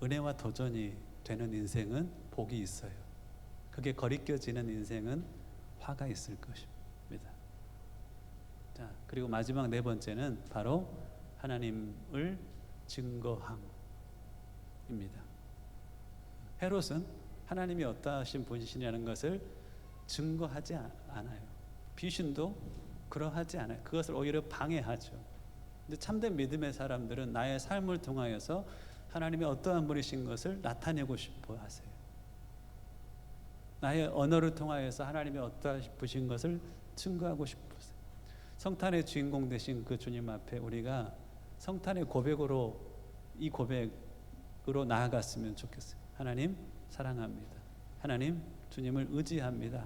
은혜와 도전이 되는 인생은 복이 있어요. 그게 거리껴지는 인생은 화가 있을 것입니다. 자, 그리고 마지막 네 번째는 바로 하나님을 증거함입니다. 헤롯은 하나님이 어떠하신 분이시냐는 것을 증거하지 않아요. 귀신도 그러하지 않아요. 그것을 오히려 방해하죠. 근데 참된 믿음의 사람들은 나의 삶을 통하여서 하나님이 어떠한 분이신 것을 나타내고 싶어 하세요. 나의 언어를 통하여서 하나님이 어떠하신 것을 증거하고 싶으세요. 성탄의 주인공 되신 그 주님 앞에 우리가 성탄의 고백으로, 이 고백으로 나아갔으면 좋겠어요. 하나님 사랑합니다. 하나님 주님을 의지합니다.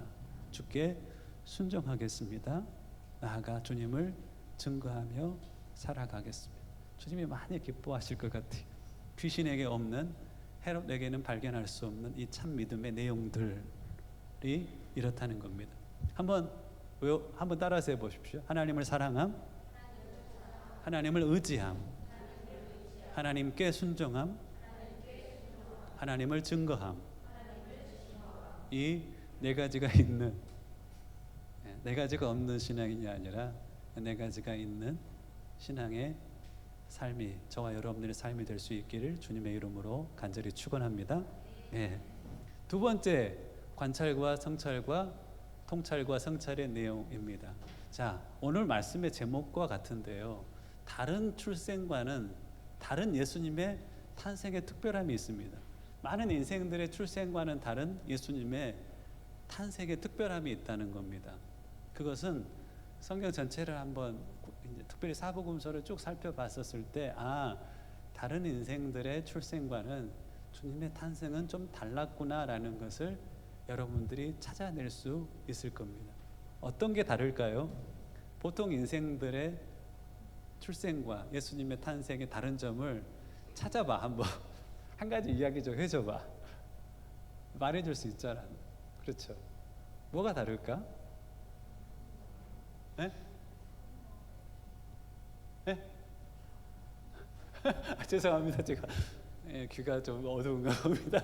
주께 순종하겠습니다. 나아가 주님을 증거하며 살아가겠습니다. 주님이 많이 기뻐하실 것 같아요. 귀신에게 없는, 헤롯에게는 발견할 수 없는 이 참 믿음의 내용들이 이렇다는 겁니다. 한번 따라서 해보십시오. 하나님을 사랑함, 하나님을 의지함, 하나님께 순종함, 하나님을 증거함. 이 네 가지가 있는, 네 가지가 없는 신앙이 아니라 네 가지가 있는 신앙의 삶이 저와 여러분들의 삶이 될 수 있기를 주님의 이름으로 간절히 축원합니다. 예. 두 번째, 관찰과 성찰과 통찰과 성찰의 내용입니다. 자, 오늘 말씀의 제목과 같은데요. 다른 출생과는, 다른 예수님의 탄생의 특별함이 있습니다. 많은 인생들의 출생과는 다른 예수님의 탄생의 특별함이 있다는 겁니다. 그것은 성경 전체를 한번 이제 특별히 사복음서를 쭉 살펴봤었을 때, 다른 인생들의 출생과는 주님의 탄생은 좀 달랐구나라는 것을 여러분들이 찾아낼 수 있을 겁니다. 어떤 게 다를까요? 보통 인생들의 출생과 예수님의 탄생의 다른 점을 찾아봐. 한번 한 가지 이야기 좀 해줘봐. 말해줄 수 있잖아. 그렇죠? 뭐가 다를까? 네? 네? 죄송합니다. 제가 귀가 좀 어두운가 봅니다.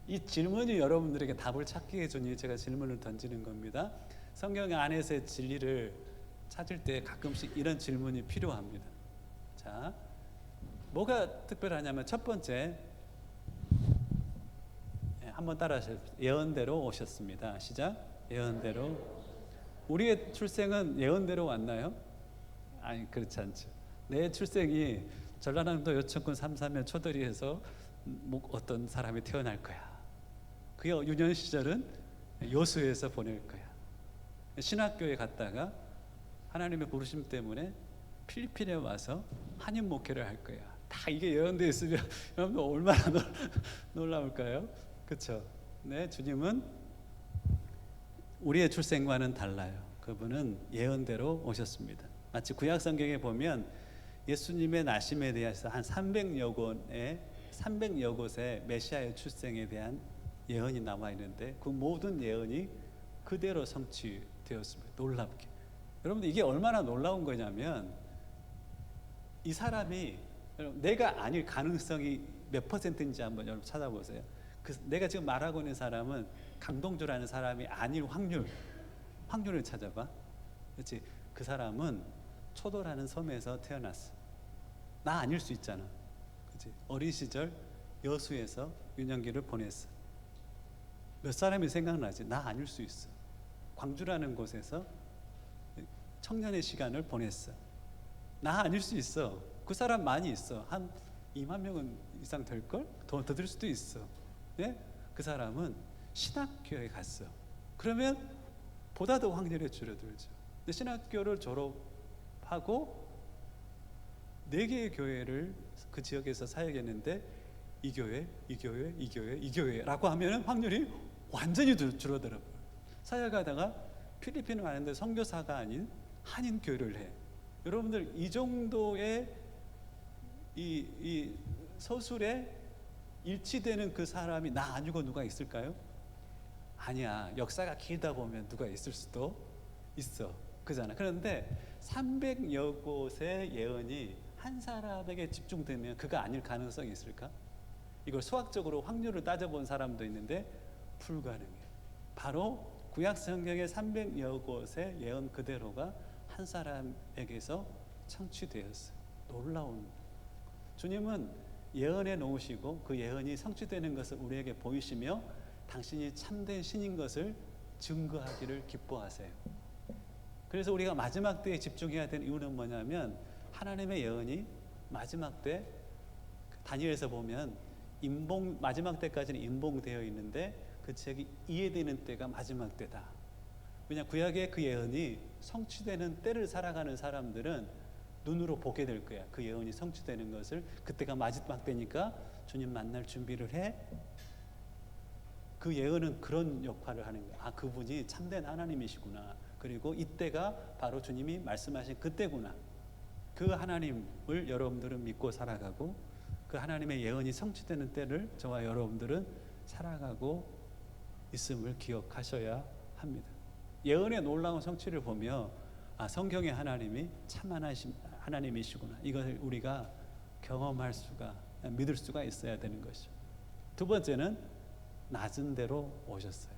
이 질문이 여러분들에게 답을 찾게 해주니 제가 질문을 던지는 겁니다. 성경 안에서의 진리를 찾을 때 가끔씩 이런 질문이 필요합니다. 자, 뭐가 특별하냐면 첫 번째, 한번 따라하세요. 예언대로 오셨습니다. 시작. 예언대로. 우리의 출생은 예언대로 왔나요? 아니, 그렇지 않죠. 내 출생이 전라남도 여천군 삼사면 초더리에서 어떤 사람이 태어날 거야. 그의 유년 시절은 여수에서 보낼 거야. 신학교에 갔다가 하나님의 부르심 때문에 필리핀에 와서 한인 목회를 할 거야. 다 이게 예언되어 있으면 여러분 얼마나 놀라울까요? 그렇죠? 네, 주님은 우리의 출생과는 달라요. 그분은 예언대로 오셨습니다. 마치 구약 성경에 보면 예수님의 나심에 대해서 한 300여 곳의 메시아의 출생에 대한 예언이 남아 있는데 그 모든 예언이 그대로 성취되었습니다. 놀랍게. 여러분들 이게 얼마나 놀라운 거냐면 이 사람이 내가 아닐 가능성이 몇 퍼센트인지 한번 여러분 찾아보세요. 내가 지금 말하고 있는 사람은 강동주라는 사람이 아닐 확률을 찾아봐. 그렇지? 그 사람은 초도라는 섬에서 태어났어. 나 아닐 수 있잖아. 그렇지? 어린 시절 여수에서 유년기를 보냈어. 몇 사람이 생각나지? 나 아닐 수 있어. 광주라는 곳에서 청년의 시간을 보냈어. 나 아닐 수 있어. 그 사람 많이 있어. 한 2만 명은 이상 될걸? 더 될 수도 있어. 네? 그 사람은 신학교에 갔어. 그러면 보다 더 확률이 줄어들죠. 근데 신학교를 졸업하고 4개의 교회를 그 지역에서 사역했는데 이 교회라고 하면 확률이 완전히 줄어들어요. 사역하다가 필리핀을 가는데 선교사가 아닌 한인 교회를 해. 여러분들 이 정도의 이 서술에 일치되는 그 사람이 나 아니고 누가 있을까요? 아니야. 역사가 길다 보면 누가 있을 수도 있어. 그잖아. 그런데 300여 곳의 예언이 한 사람에게 집중되면 그가 아닐 가능성이 있을까? 이걸 수학적으로 확률을 따져본 사람도 있는데 불가능해. 바로 구약 성경의 300여 곳의 예언 그대로가 한 사람에게서 성취되었어요. 놀라운. 주님은 예언해 놓으시고 그 예언이 성취되는 것을 우리에게 보이시며 당신이 참된 신인 것을 증거하기를 기뻐하세요. 그래서 우리가 마지막 때에 집중해야 되는 이유는 뭐냐면 하나님의 예언이 마지막 때 다니엘에서 보면 마지막 때까지는 인봉되어 있는데 그 책이 이해되는 때가 마지막 때다. 왜냐 구약의 그 예언이 성취되는 때를 살아가는 사람들은 눈으로 보게 될 거야. 그 예언이 성취되는 것을. 그때가 마지막 때니까 주님 만날 준비를 해. 그 예언은 그런 역할을 하는 거야. 아, 그분이 참된 하나님이시구나. 그리고 이때가 바로 주님이 말씀하신 그때구나. 그 하나님을 여러분들은 믿고 살아가고 그 하나님의 예언이 성취되는 때를 저와 여러분들은 살아가고 있음을 기억하셔야 합니다. 예언의 놀라운 성취를 보며 아, 성경의 하나님이 참 하나님이시구나. 이것을 우리가 경험할 수가, 믿을 수가 있어야 되는 것이죠. 두 번째는 낮은 데로 오셨어요.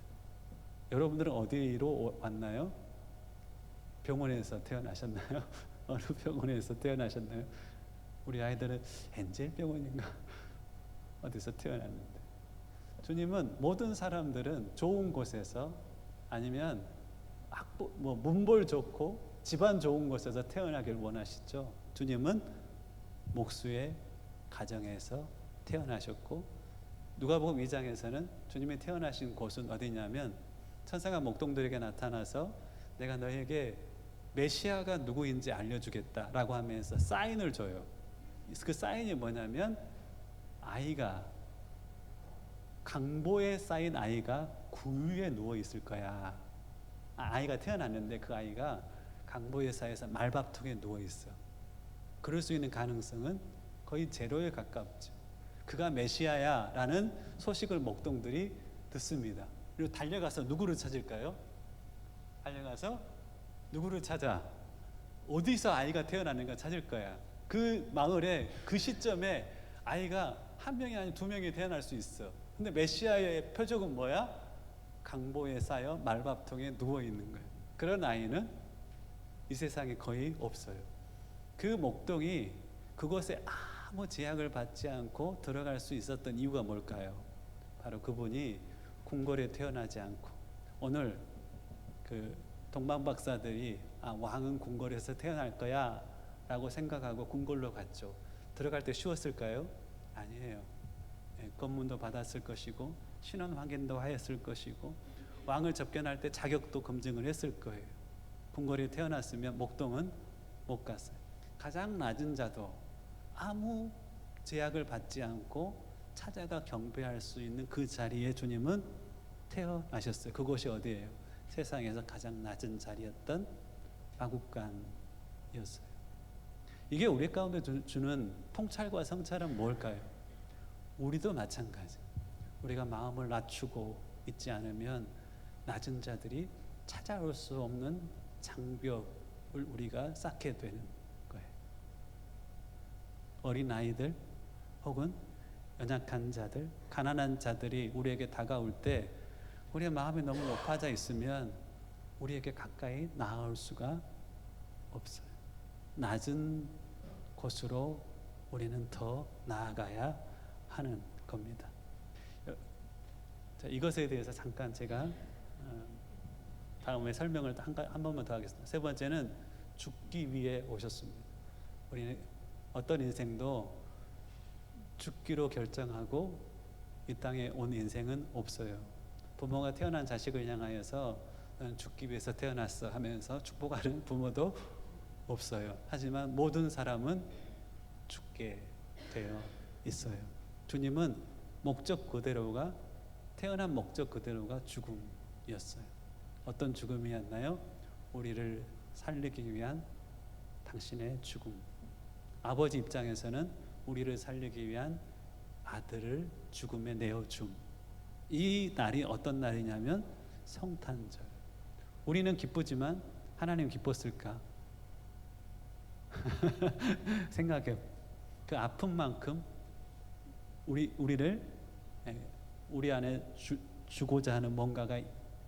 여러분들은 어디로 왔나요? 병원에서 태어나셨나요? 어느 병원에서 태어나셨나요? 우리 아이들은 엔젤 병원인가 어디서 태어났는데, 주님은 모든 사람들은 좋은 곳에서 아니면 문벌 좋고 집안 좋은 곳에서 태어나길 원하시죠. 주님은 목수의 가정에서 태어나셨고 누가복음 2장에서는 주님이 태어나신 곳은 어디냐면 천사가 목동들에게 나타나서 내가 너에게 메시아가 누구인지 알려주겠다라고 하면서 사인을 줘요. 그 사인이 뭐냐면 아이가 강보에 쌓인 아이가 구유에 누워 있을 거야. 아이가 태어났는데 그 아이가 강보에 쌓여서 말밥통에 누워 있어. 그럴 수 있는 가능성은 거의 제로에 가깝죠. 그가 메시아야라는 소식을 목동들이 듣습니다. 그리고 달려가서 누구를 찾을까요? 달려가서 누구를 찾아? 어디서 아이가 태어났는가 찾을 거야. 그 마을에 그 시점에 아이가 한 명이 아니라 두 명이 태어날 수 있어. 근데 메시아의 표적은 뭐야? 강보에 쌓여 말밥통에 누워 있는 거예요. 그런 아이는 이 세상에 거의 없어요. 그 목동이 그곳에 아무 제약을 받지 않고 들어갈 수 있었던 이유가 뭘까요? 바로 그분이 궁궐에 태어나지 않고, 오늘 그 동방 박사들이 왕은 궁궐에서 태어날 거야 라고 생각하고 궁궐로 갔죠. 들어갈 때 쉬웠을까요? 아니에요. 검문도 받았을 것이고 신원 확인도 하였을 것이고 왕을 접견할 때 자격도 검증을 했을 거예요. 궁궐에 태어났으면 목동은 못 갔어요. 가장 낮은 자도 아무 제약을 받지 않고 찾아가 경배할 수 있는 그 자리에 주님은 태어나셨어요. 그곳이 어디예요? 세상에서 가장 낮은 자리였던 마국간이었어요. 이게 우리 가운데 주는 통찰과 성찰은 뭘까요? 우리도 마찬가지. 우리가 마음을 낮추고 있지 않으면 낮은 자들이 찾아올 수 없는 장벽을 우리가 쌓게 되는 거예요. 어린 아이들 혹은 연약한 자들, 가난한 자들이 우리에게 다가올 때 우리의 마음이 너무 높아져 있으면 우리에게 가까이 나아올 수가 없어요. 낮은 곳으로 우리는 더 나아가야 하는 겁니다. 자, 이것에 대해서 잠깐 제가 다음에 설명을 한 번만 더 하겠습니다. 세 번째는 죽기 위해 오셨습니다. 우리는 어떤 인생도 죽기로 결정하고 이 땅에 온 인생은 없어요. 부모가 태어난 자식을 향하여서 나는 죽기 위해서 태어났어 하면서 축복하는 부모도 없어요. 하지만 모든 사람은 죽게 되어 있어요. 주님은 목적 그대로가, 태어난 목적 그대로가 죽음이었어요. 어떤 죽음이었나요? 우리를 살리기 위한 당신의 죽음. 아버지 입장에서는 우리를 살리기 위한 아들을 죽음에 내어줌. 이 날이 어떤 날이냐면 성탄절. 우리는 기쁘지만 하나님 기뻤을까? 생각해. 그 아픔만큼 우리를 우리 안에 주고자 하는 뭔가가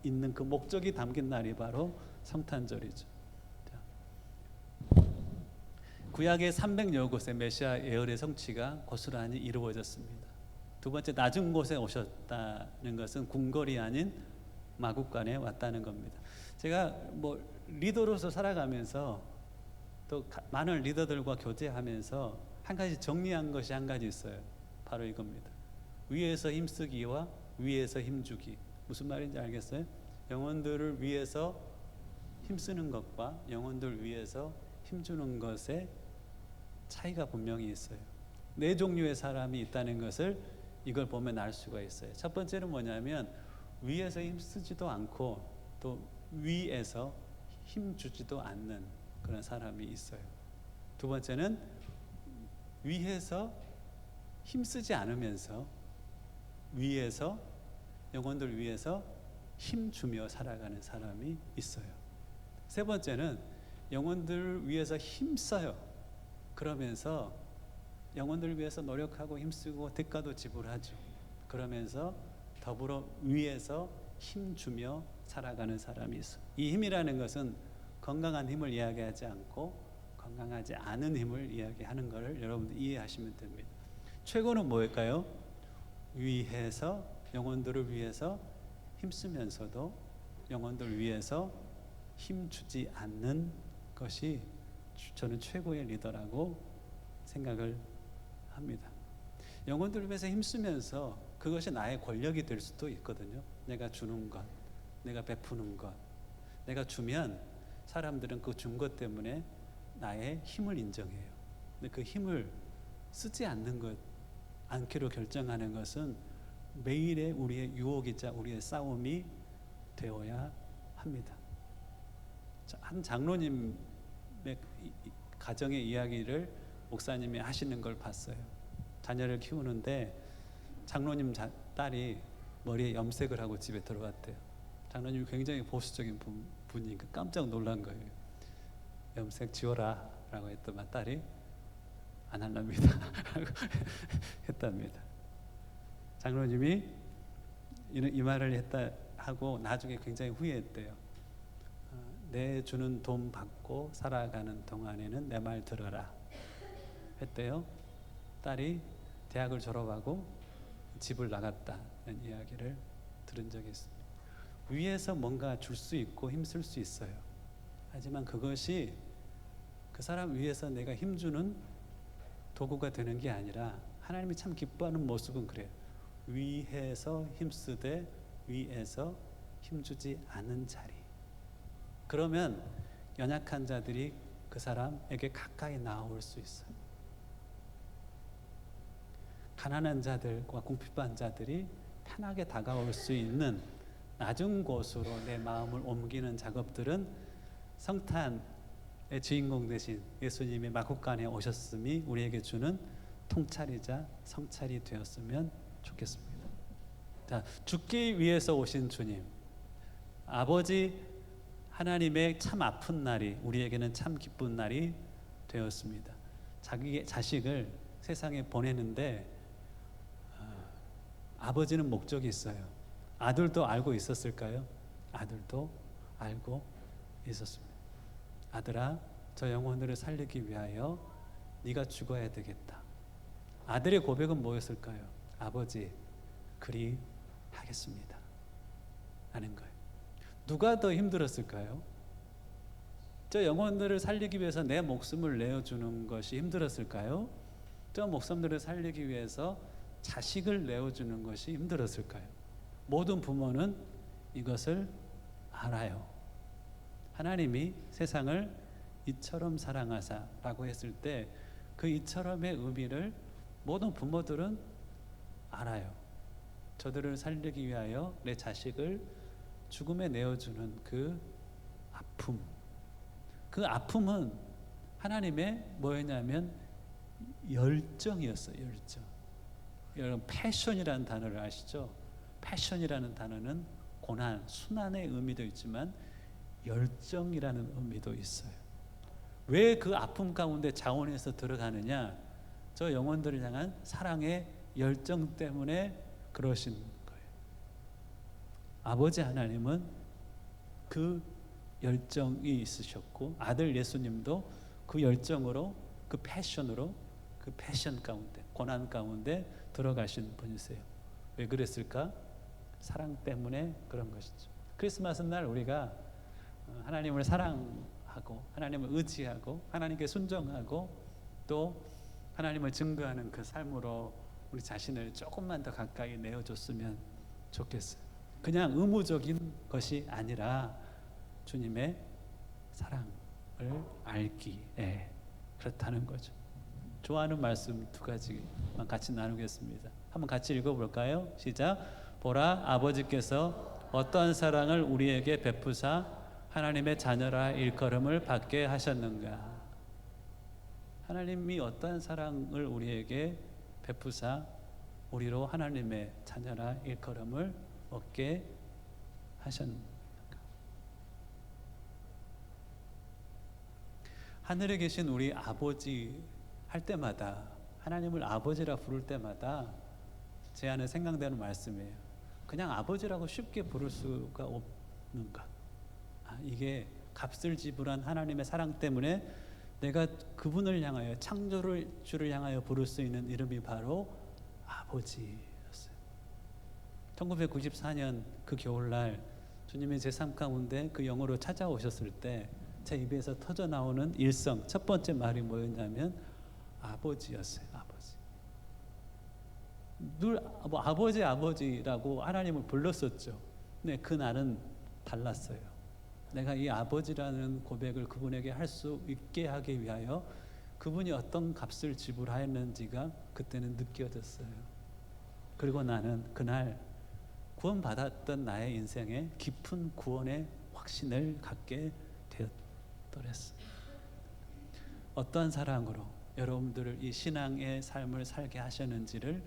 있는 그 목적이 담긴 날이 바로 성탄절이죠. 구약의 300여 곳의 메시아 예언의 성취가 고스란히 이루어졌습니다. 두 번째, 낮은 곳에 오셨다는 것은 궁궐이 아닌 마국간에 왔다는 겁니다. 제가 뭐 리더로서 살아가면서 또 많은 리더들과 교제하면서 한 가지 정리한 것이 한 가지 있어요. 바로 이겁니다. 위에서 힘쓰기와 위에서 힘주기. 무슨 말인지 알겠어요? 영혼들을 위해서 힘쓰는 것과 영혼들 위해서 힘주는 것의 차이가 분명히 있어요. 네 종류의 사람이 있다는 것을 이걸 보면 알 수가 있어요. 첫 번째는 뭐냐면 위에서 힘쓰지도 않고 또 위에서 힘주지도 않는 그런 사람이 있어요. 두 번째는 위에서 힘쓰지 않으면서 위에서 영혼들 위해서 힘주며 살아가는 사람이 있어요. 세 번째는 영혼들을 위해서 힘써요. 그러면서 영혼들을 위해서 노력하고 힘쓰고 대가도 지불하죠. 그러면서 더불어 위에서 힘주며 살아가는 사람이 있어요. 이 힘이라는 것은 건강한 힘을 이야기하지 않고 건강하지 않은 힘을 이야기하는 것을 여러분들 이해하시면 됩니다. 최고는 뭘까요? 위에서 영혼들을 위해서 힘쓰면서도 영혼들을 위해서 힘주지 않는 것이 저는 최고의 리더라고 생각을 합니다. 영혼들을 위해서 힘쓰면서 그것이 나의 권력이 될 수도 있거든요. 내가 주는 것, 내가 베푸는 것, 내가 주면 사람들은 그 준 것 때문에 나의 힘을 인정해요. 근데 그 힘을 쓰지 않기로 결정하는 것은 매일의 우리의 유혹이자 우리의 싸움이 되어야 합니다. 한 장로님의 가정의 이야기를 목사님이 하시는 걸 봤어요. 자녀를 키우는데 장로님 딸이 머리에 염색을 하고 집에 들어왔대요. 장로님이 굉장히 보수적인 분이니까 깜짝 놀란 거예요. 염색 지워라 라고 했더만 딸이 안 할랍니다 했답니다. 장로님이 이 말을 했다 하고 나중에 굉장히 후회했대요. 내 주는 돈 받고 살아가는 동안에는 내 말 들어라 했대요. 딸이 대학을 졸업하고 집을 나갔다는 이야기를 들은 적이 있습니다. 위에서 뭔가 줄 수 있고 힘쓸 수 있어요. 하지만 그것이 그 사람 위에서 내가 힘주는 도구가 되는 게 아니라 하나님이 참 기뻐하는 모습은 그래요. 위에서 힘쓰되 위에서 힘주지 않은 자리. 그러면 연약한 자들이 그 사람에게 가까이 나올 수 있어요. 가난한 자들과 궁핍한 자들이 편하게 다가올 수 있는 낮은 곳으로 내 마음을 옮기는 작업들은 성탄의 주인공 되신 예수님이 마국간에 오셨음이 우리에게 주는 통찰이자 성찰이 되었으면 좋겠습니다. 자, 죽기 위해서 오신 주님, 아버지 하나님의 참 아픈 날이 우리에게는 참 기쁜 날이 되었습니다. 자기의 자식을 세상에 보내는데 아버지는 목적이 있어요. 아들도 알고 있었을까요? 아들도 알고 있었습니다. 아들아, 저 영혼들을 살리기 위하여 네가 죽어야 되겠다. 아들의 고백은 뭐였을까요? 아버지, 그리하겠습니다 하는 거예요. 누가 더 힘들었을까요? 저 영혼들을 살리기 위해서 내 목숨을 내어주는 것이 힘들었을까요? 저 목숨들을 살리기 위해서 자식을 내어주는 것이 힘들었을까요? 모든 부모는 이것을 알아요. 하나님이 세상을 이처럼 사랑하사라고 했을 때 그 이처럼의 의미를 모든 부모들은 알아요. 저들을 살리기 위하여 내 자식을 죽음에 내어주는 그 아픔, 그 아픔은 하나님의 뭐였냐면 열정이었어요. 열정. 여러분 패션이라는 단어를 아시죠? 패션이라는 단어는 고난, 순환의 의미도 있지만 열정이라는 의미도 있어요. 왜 그 아픔 가운데 자원해서 들어가느냐? 저 영혼들을 향한 사랑의 열정 때문에 그러신 거예요. 아버지 하나님은 그 열정이 있으셨고 아들 예수님도 그 열정으로 그 패션으로, 그 패션 가운데, 고난 가운데 들어가신 분이세요. 왜 그랬을까? 사랑 때문에 그런 것이죠. 크리스마스 날 우리가 하나님을 사랑하고 하나님을 의지하고 하나님께 순종하고 또 하나님을 증거하는 그 삶으로 우리 자신을 조금만 더 가까이 내어줬으면 좋겠어요. 그냥 의무적인 것이 아니라 주님의 사랑을 알기에 그렇다는 거죠. 좋아하는 말씀 두 가지만 같이 나누겠습니다. 한번 같이 읽어볼까요? 시작. 보라, 아버지께서 어떠한 사랑을 우리에게 베푸사 하나님의 자녀라 일컬음을 받게 하셨는가. 하나님이 어떠한 사랑을 우리에게 베푸사 우리로 하나님의 자녀라 일컬음을 얻게 하셨는가. 하늘에 계신 우리 아버지 할 때마다, 하나님을 아버지라 부를 때마다 제 안에 생각되는 말씀이에요. 그냥 아버지라고 쉽게 부를 수가 없는가. 이게 값을 지불한 하나님의 사랑 때문에 내가 그분을 향하여, 창조주를 향하여 부를 수 있는 이름이 바로 아버지였어요. 1994년 그 겨울날 주님이 제 삶 가운데 그 영으로 찾아오셨을 때 제 입에서 터져 나오는 일성 첫 번째 말이 뭐였냐면 아버지였어요. 아버지. 늘 뭐 아버지라고 하나님을 불렀었죠. 근데 그날은 달랐어요. 내가 이 아버지라는 고백을 그분에게 할 수 있게 하기 위하여 그분이 어떤 값을 지불하였는지가 그때는 느껴졌어요. 그리고 나는 그날 구원받았던 나의 인생에 깊은 구원의 확신을 갖게 되었더랬어요. 어떠한 사랑으로 여러분들을 이 신앙의 삶을 살게 하셨는지를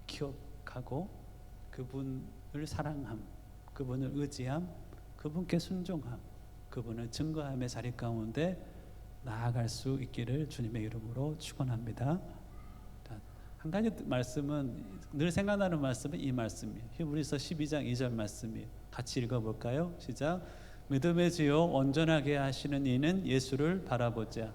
기억하고 그분을 사랑함, 그분을 의지함, 그분께 순종함, 그분을 증거함의 자리 가운데 나아갈 수 있기를 주님의 이름으로 축원합니다. 한 가지 말씀은 늘 생각나는 말씀은 이 말씀이에요. 히브리서 12장 2절 말씀이에요. 같이 읽어볼까요? 시작. 믿음의 지요 온전하게 하시는 이는 예수를 바라보자.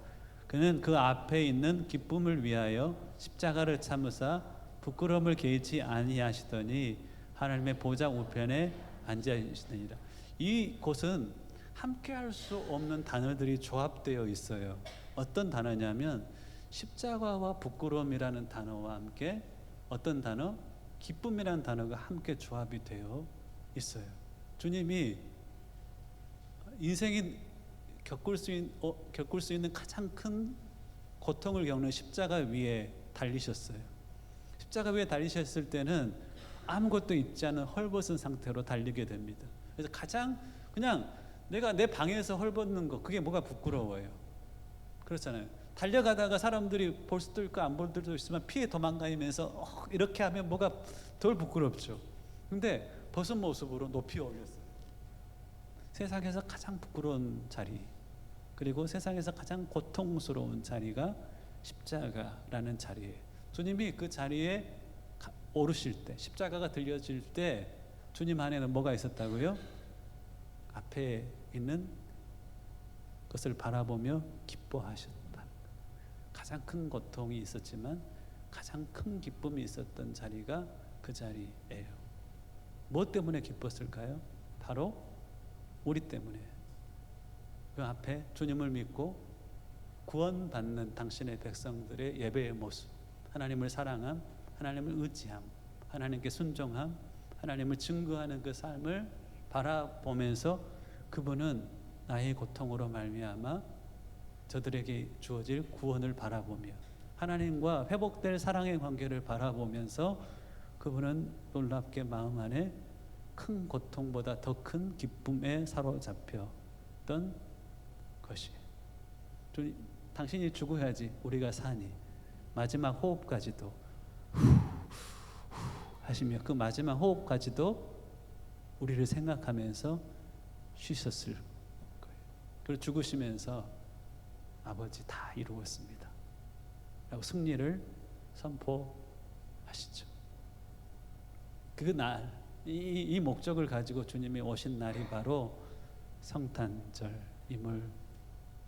그는 그 앞에 있는 기쁨을 위하여 십자가를 참으사 부끄러움을 개의치 아니하시더니 하나님의 보좌 우편에 앉으시니라. 이 곳은 함께할 수 없는 단어들이 조합되어 있어요. 어떤 단어냐면 십자가와 부끄러움이라는 단어와 함께 어떤 단어? 기쁨이라는 단어가 함께 조합이 되어 있어요. 주님이 인생이 겪을 수 있는 가장 큰 고통을 겪는 십자가 위에 달리셨어요. 십자가 위에 달리셨을 때는 아무것도 있지 않은 헐벗은 상태로 달리게 됩니다. 그래서 가장 그냥 내가 내 방에서 헐벗는 거, 그게 뭐가 부끄러워요. 그렇잖아요. 달려가다가 사람들이 볼 수도 있고 안 볼 수도 있지만 피해 도망가면서 이렇게 하면 뭐가 덜 부끄럽죠. 근데 벗은 모습으로 높이 올렸어요. 세상에서 가장 부끄러운 자리, 그리고 세상에서 가장 고통스러운 자리가 십자가라는 자리예요. 주님이 그 자리에 오르실 때, 십자가가 들려질 때 주님 안에는 뭐가 있었다고요? 앞에 있는 것을 바라보며 기뻐하셨다. 가장 큰 고통이 있었지만 가장 큰 기쁨이 있었던 자리가 그 자리예요. 무엇 때문에 기뻤을까요? 바로 우리 때문에. 그 앞에 주님을 믿고 구원받는 당신의 백성들의 예배의 모습, 하나님을 사랑함, 하나님을 의지함, 하나님께 순종함, 하나님을 증거하는 그 삶을 바라보면서 그분은 나의 고통으로 말미암아 저들에게 주어질 구원을 바라보며 하나님과 회복될 사랑의 관계를 바라보면서 그분은 놀랍게 마음 안에 큰 고통보다 더 큰 기쁨에 사로잡혔던 것이에요. 당신이 죽어야지 우리가 사니 마지막 호흡까지도 하시며 그 마지막 호흡까지도 우리를 생각하면서 쉬셨을 거예요. 그리고 죽으시면서 아버지 다 이루었습니다 라고 승리를 선포하시죠. 그날 이 목적을 가지고 주님이 오신 날이 바로 성탄절임을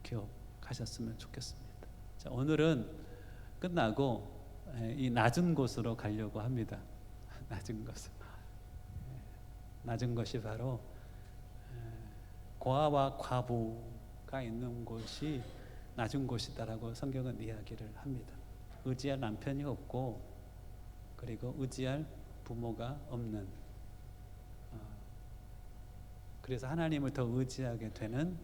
기억하셨으면 좋겠습니다. 자, 오늘은 끝나고 이 낮은 곳으로 가려고 합니다. 낮은 곳. 낮은 것이 바로 고아와 과부가 있는 곳이 낮은 곳이다라고 성경은 이야기를 합니다. 의지할 남편이 없고 그리고 의지할 부모가 없는, 그래서 하나님을 더 의지하게 되는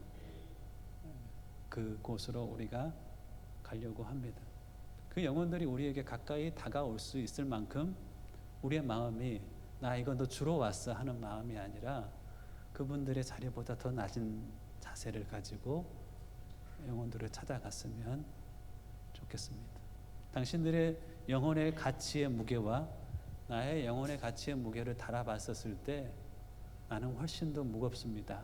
그 곳으로 우리가 가려고 합니다. 그 영혼들이 우리에게 가까이 다가올 수 있을 만큼 우리의 마음이 나 이거 너 주러 왔어 하는 마음이 아니라 그분들의 자리보다 더 낮은 자세를 가지고 영혼들을 찾아갔으면 좋겠습니다. 당신들의 영혼의 가치의 무게와 나의 영혼의 가치의 무게를 달아봤었을 때 나는 훨씬 더 무겁습니다.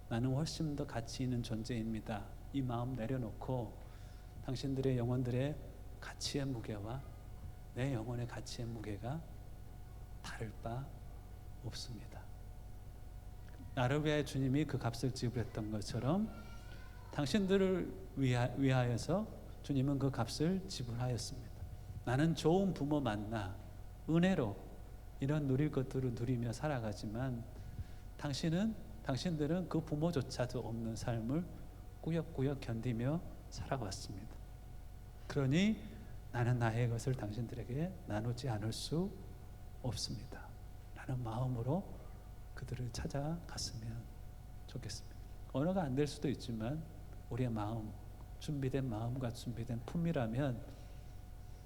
나는 훨씬 더 가치 있는 존재입니다. 이 마음 내려놓고 당신들의 영혼들의 가치의 무게와 내 영혼의 가치의 무게가 다를 바 없습니다. 나를 위하여 주님이 그 값을 지불했던 것처럼 당신들을 위하여서 주님은 그 값을 지불하였습니다. 나는 좋은 부모 만나 은혜로 이런 누릴 것들을 누리며 살아가지만 당신들은 그 부모조차도 없는 삶을 꾸역꾸역 견디며 살아왔습니다. 그러니 나는 나의 것을 당신들에게 나누지 않을 수 없습니다. 라는 마음으로 그들을 찾아갔으면 좋겠습니다. 언어가 안 될 수도 있지만 우리의 마음, 준비된 마음과 준비된 품이라면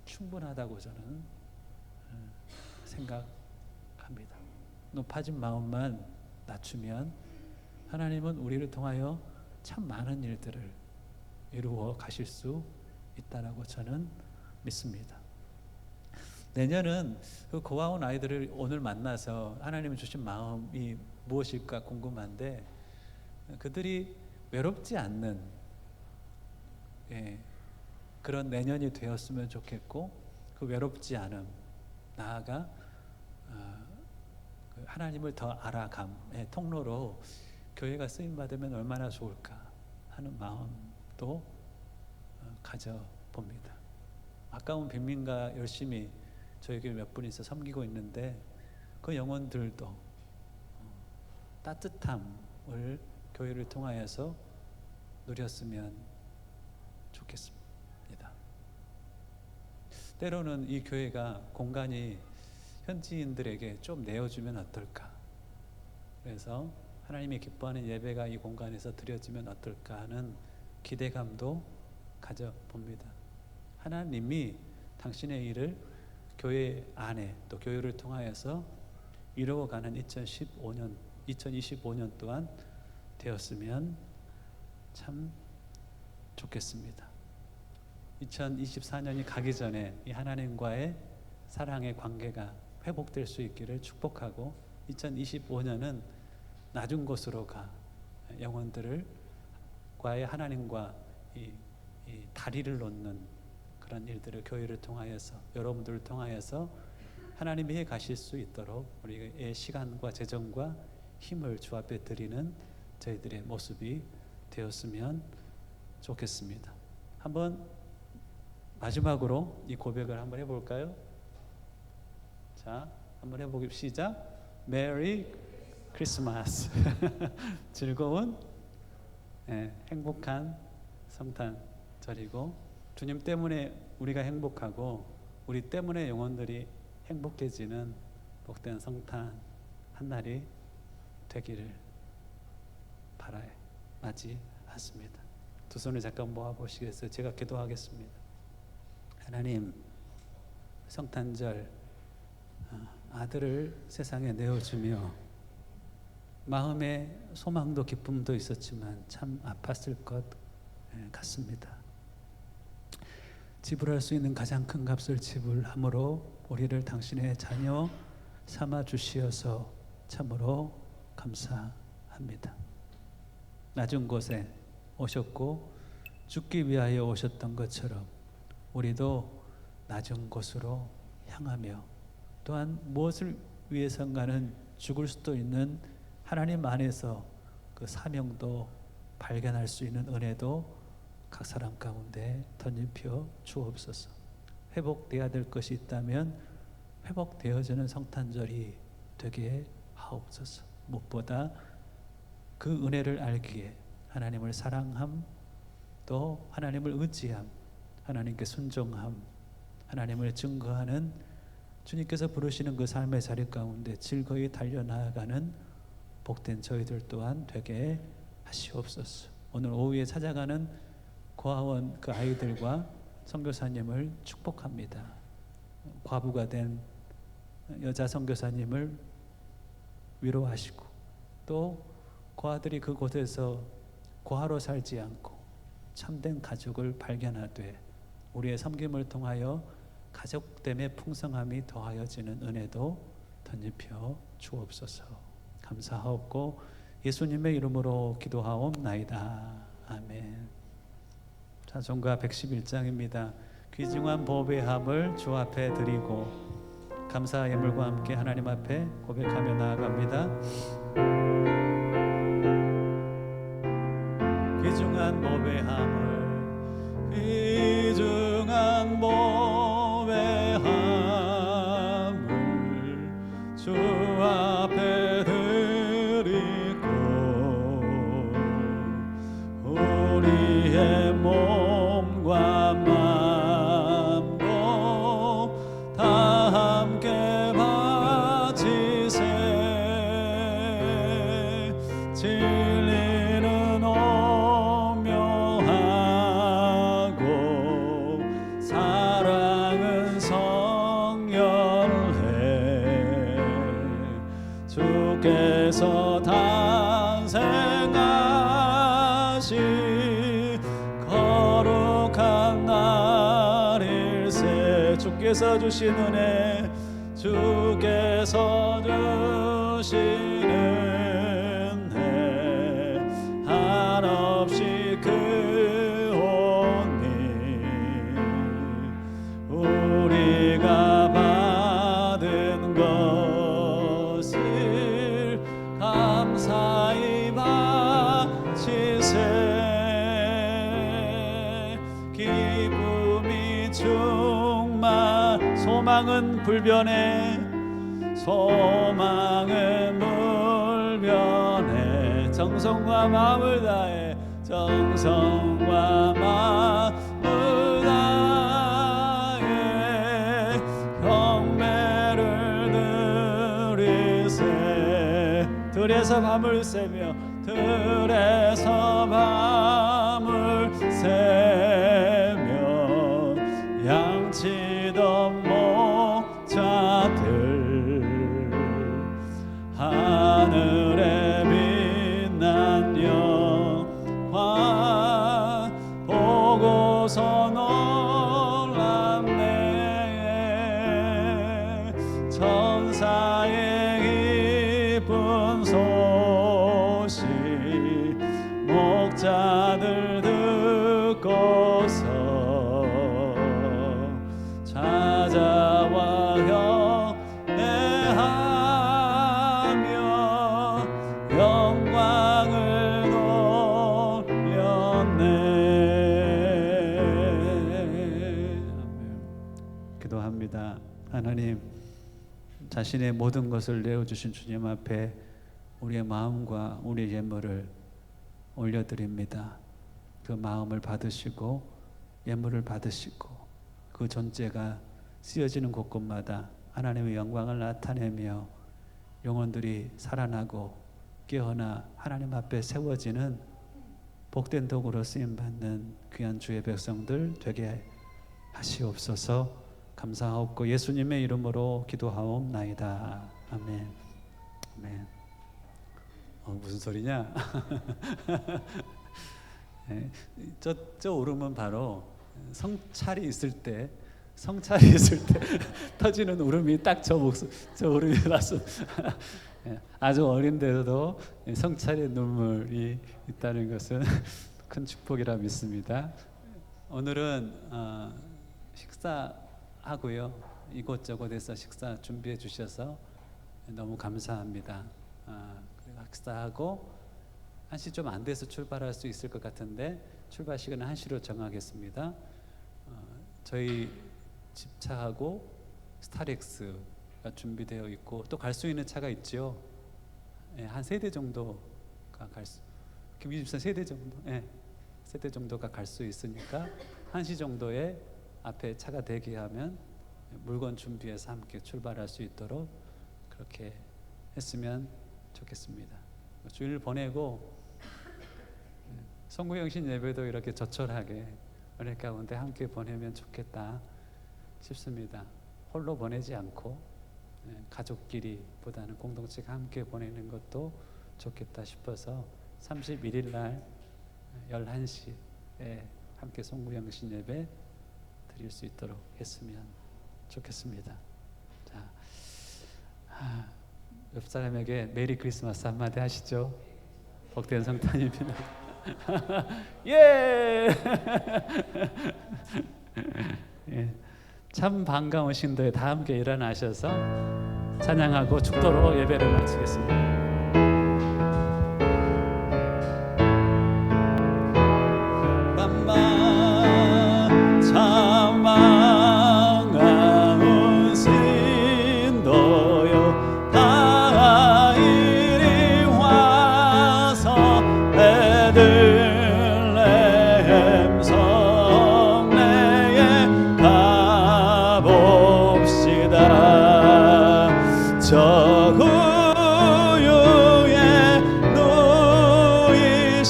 충분하다고 저는 생각합니다. 높아진 마음만 낮추면 하나님은 우리를 통하여 참 많은 일들을 이루어 가실 수 있다라고 저는 믿습니다. 내년은 그 고아원 아이들을 오늘 만나서 하나님이 주신 마음이 무엇일까 궁금한데 그들이 외롭지 않는 그런 내년이 되었으면 좋겠고 그 외롭지 않음, 나아가 하나님을 더 알아감의 통로로 교회가 쓰임받으면 얼마나 좋을까 하는 마음도 가져봅니다. 아까운 빈민가 열심히 저희 교회 몇 분이서 섬기고 있는데 그 영혼들도 따뜻함을 교회를 통하여서 누렸으면 좋겠습니다. 때로는 이 교회가 공간이 현지인들에게 좀 내어주면 어떨까, 그래서 하나님이 기뻐하는 예배가 이 공간에서 드려지면 어떨까 하는 기대감도 가져봅니다. 하나님이 당신의 일을 교회 안에 또 교회를 통하여서 이루어가는 2025년 또한 되었으면 참 좋겠습니다. 2024년이 가기 전에 이 하나님과의 사랑의 관계가 회복될 수 있기를 축복하고 2025년은 낮은 곳으로 가 영혼들을 과의 하나님과 이 다리를 놓는 그런 일들을 교회를 통하여서 여러분들을 통하여서 하나님이 해 가실 수 있도록 우리의 시간과 재정과 힘을 주 앞에 드리는 저희들의 모습이 되었으면 좋겠습니다. 한번 마지막으로 이 고백을 한번 해볼까요? 자, 한번 해보기 시작. 메리 크리스마스. 즐거운 행복한 성탄절이고 주님 때문에 우리가 행복하고 우리 때문에 영혼들이 행복해지는 복된 성탄 한날이 되기를 바라에 맞이하십니다. 두 손을 잠깐 모아보시겠어요? 제가 기도하겠습니다. 하나님, 성탄절 아들을 세상에 내어주며 마음의 소망도 기쁨도 있었지만 참 아팠을 것 같습니다. 지불할 수 있는 가장 큰 값을 지불함으로 우리를 당신의 자녀 삼아 주시어서 참으로 감사합니다. 낮은 곳에 오셨고 죽기 위하여 오셨던 것처럼 우리도 낮은 곳으로 향하며 또한 무엇을 위해선가는 죽을 수도 있는 하나님 안에서 그 사명도 발견할 수 있는 은혜도 각 사람 가운데 던집혀 주옵소서. 회복되어야 될 것이 있다면 회복되어지는 성탄절이 되게 하옵소서. 무엇보다 그 은혜를 알기에 하나님을 사랑함, 또 하나님을 의지함, 하나님께 순종함, 하나님을 증거하는 주님께서 부르시는 그 삶의 자리 가운데 즐거이 달려나가는 복된 저희들 또한 되게 하시옵소서. 오늘 오후에 찾아가는 고아원 그 아이들과 선교사님을 축복합니다. 과부가 된 여자 선교사님을 위로하시고, 또 고아들이 그곳에서 고아로 살지 않고 참된 가족을 발견하되 우리의 섬김을 통하여 가족됨의 풍성함이 더하여지는 은혜도 던집혀 주옵소서. 감사하옵고 예수님의 이름으로 기도하옵나이다. 아멘. 찬송가 111장입니다. 귀중한 보배함을 주 앞에 드리고 감사 예물과 함께 하나님 앞에 고백하며 나아갑니다. 귀중한 보배함을, 귀중한 보배함을 주 앞에 드리고 우리의 몸과 마음도 다 함께 바치세. 진리는 오묘하고 사랑은 성결해. 주께서 탄생하신 거룩한 날일세. 주께서 주신 은혜, 주께서 주신 은혜 한없이 크오니 우리가 받은 것을 감사히 바치세. 기쁨이 충만, 소망은 불변해, 소망은 불변해. 정성과 마음을 다해, 정성과 마음을 다해 경배를 드리세. 들에서 밤을 새며, 들에서 밤을 새며 양치던 목자들 하늘에 빛난 영광 보고서 놀랐네. 천사의 기쁜 소식 목자들 듣고서 찾아와 경배하며 영광을 돌렸네. 아멘. 기도합니다. 하나님, 자신의 모든 것을 내어주신 주님 앞에 우리의 마음과 우리의 예물을 올려드립니다. 그 마음을 받으시고 예물을 받으시고 그 존재가 쓰여지는 곳곳마다 하나님의 영광을 나타내며 영혼들이 살아나고 깨어나 하나님 앞에 세워지는 복된 도구로 쓰임받는 귀한 주의 백성들 되게 하시옵소서. 감사하옵고 예수님의 이름으로 기도하옵나이다. 아멘. 아멘. 무슨 소리냐? 네, 저 울음은 바로 성찰이 있을 때 터지는 울음이 딱 저 울음이 나서 아주 어린데도 성찰의 눈물이 있다는 것은 큰 축복이라 믿습니다. 오늘은 식사하고요. 이곳저곳에서 식사 준비해 주셔서 너무 감사합니다. 식사하고 1시 좀 안 돼서 출발할 수 있을 것 같은데 출발 시간은 1시로 정하겠습니다. 저희 집차하고 스타렉스가 준비되어 있고 또 갈 수 있는 차가 있죠. 예, 한 3대 정도가 갈 수, 김기집사 3대 정도, 예, 3대 정도가 갈 수 있으니까 1시 정도에 앞에 차가 대기하면 물건 준비해서 함께 출발할 수 있도록 그렇게 했으면 좋겠습니다. 주일 보내고 성구영신 예배도 이렇게 조촐하게 은혜 가운데 함께 보내면 좋겠다 싶습니다. 홀로 보내지 않고 가족끼리 보다는 공동체가 함께 보내는 것도 좋겠다 싶어서 31일 날 11시에 함께 성구영신 예배 드릴 수 있도록 했으면 좋겠습니다. 자, 옆 사람에게 메리 크리스마스 한마디 하시죠. 복된 성탄입니다. 예! 예! 참 반가운 신도에 다 함께 일어나셔서 찬양하고 축도로 예배를 마치겠습니다. 참 반가운 신도요 다 이리 와서 베들레헴 성내에 가봅시다. 저 구유에 누이신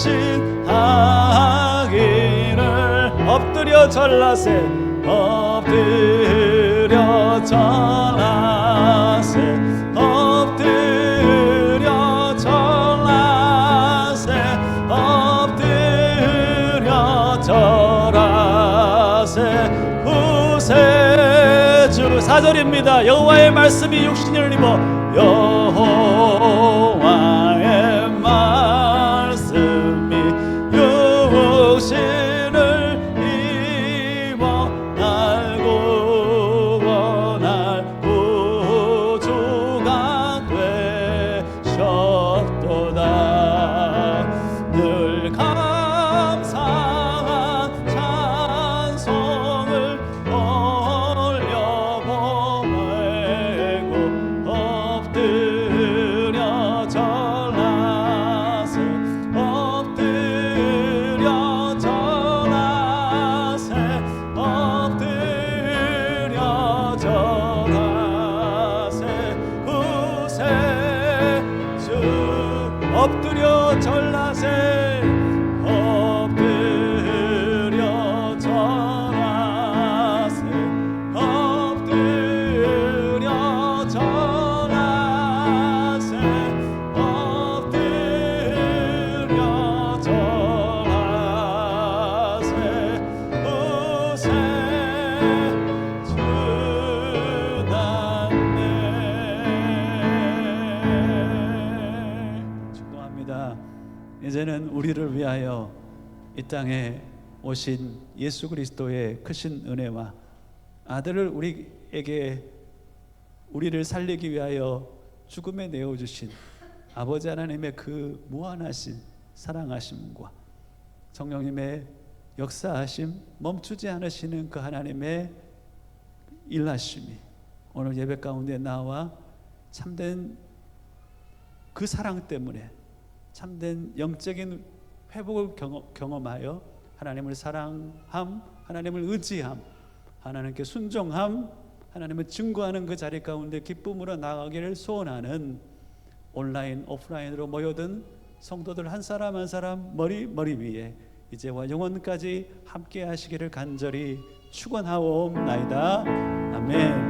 아기를 엎드려 전라세 엎드려 전라세 엎드려 전라세 엎드려 전라세 구세주 4절입니다. 여호와의 말씀이 육신을 입어 여호와의 말씀이 육신을 입어 날 구원할 구주가 되셨도다. 늘 감사한 찬송을 올려보내고 엎드려 전라세 엎드려 전라세 엎드려 전라세 구세주 엎드려 전라세 엎드려 전라세 엎드려 전라세 엎드려 전라세 구세주 났네. 축도합니다. 이제는 우리를 위하여 이 땅에 오신 예수 그리스도의 크신 은혜와 아들을 우리를 살리기 위하여 죽음에 내어주신 아버지 하나님의 그 무한하신 사랑하심과 성령님의 역사하심 멈추지 않으시는 그 하나님의 일하심이 오늘 예배 가운데 나와 참된 그 사랑 때문에 참된 영적인 회복을 경험하여 하나님을 사랑함, 하나님을 의지함, 하나님께 순종함, 하나님을 증거하는 그 자리 가운데 기쁨으로 나아가기를 소원하는 온라인, 오프라인으로 모여든 성도들 한 사람 한 사람 머리 위에 이제와 영원까지 함께 하시기를 간절히 축원하옵나이다. 아멘.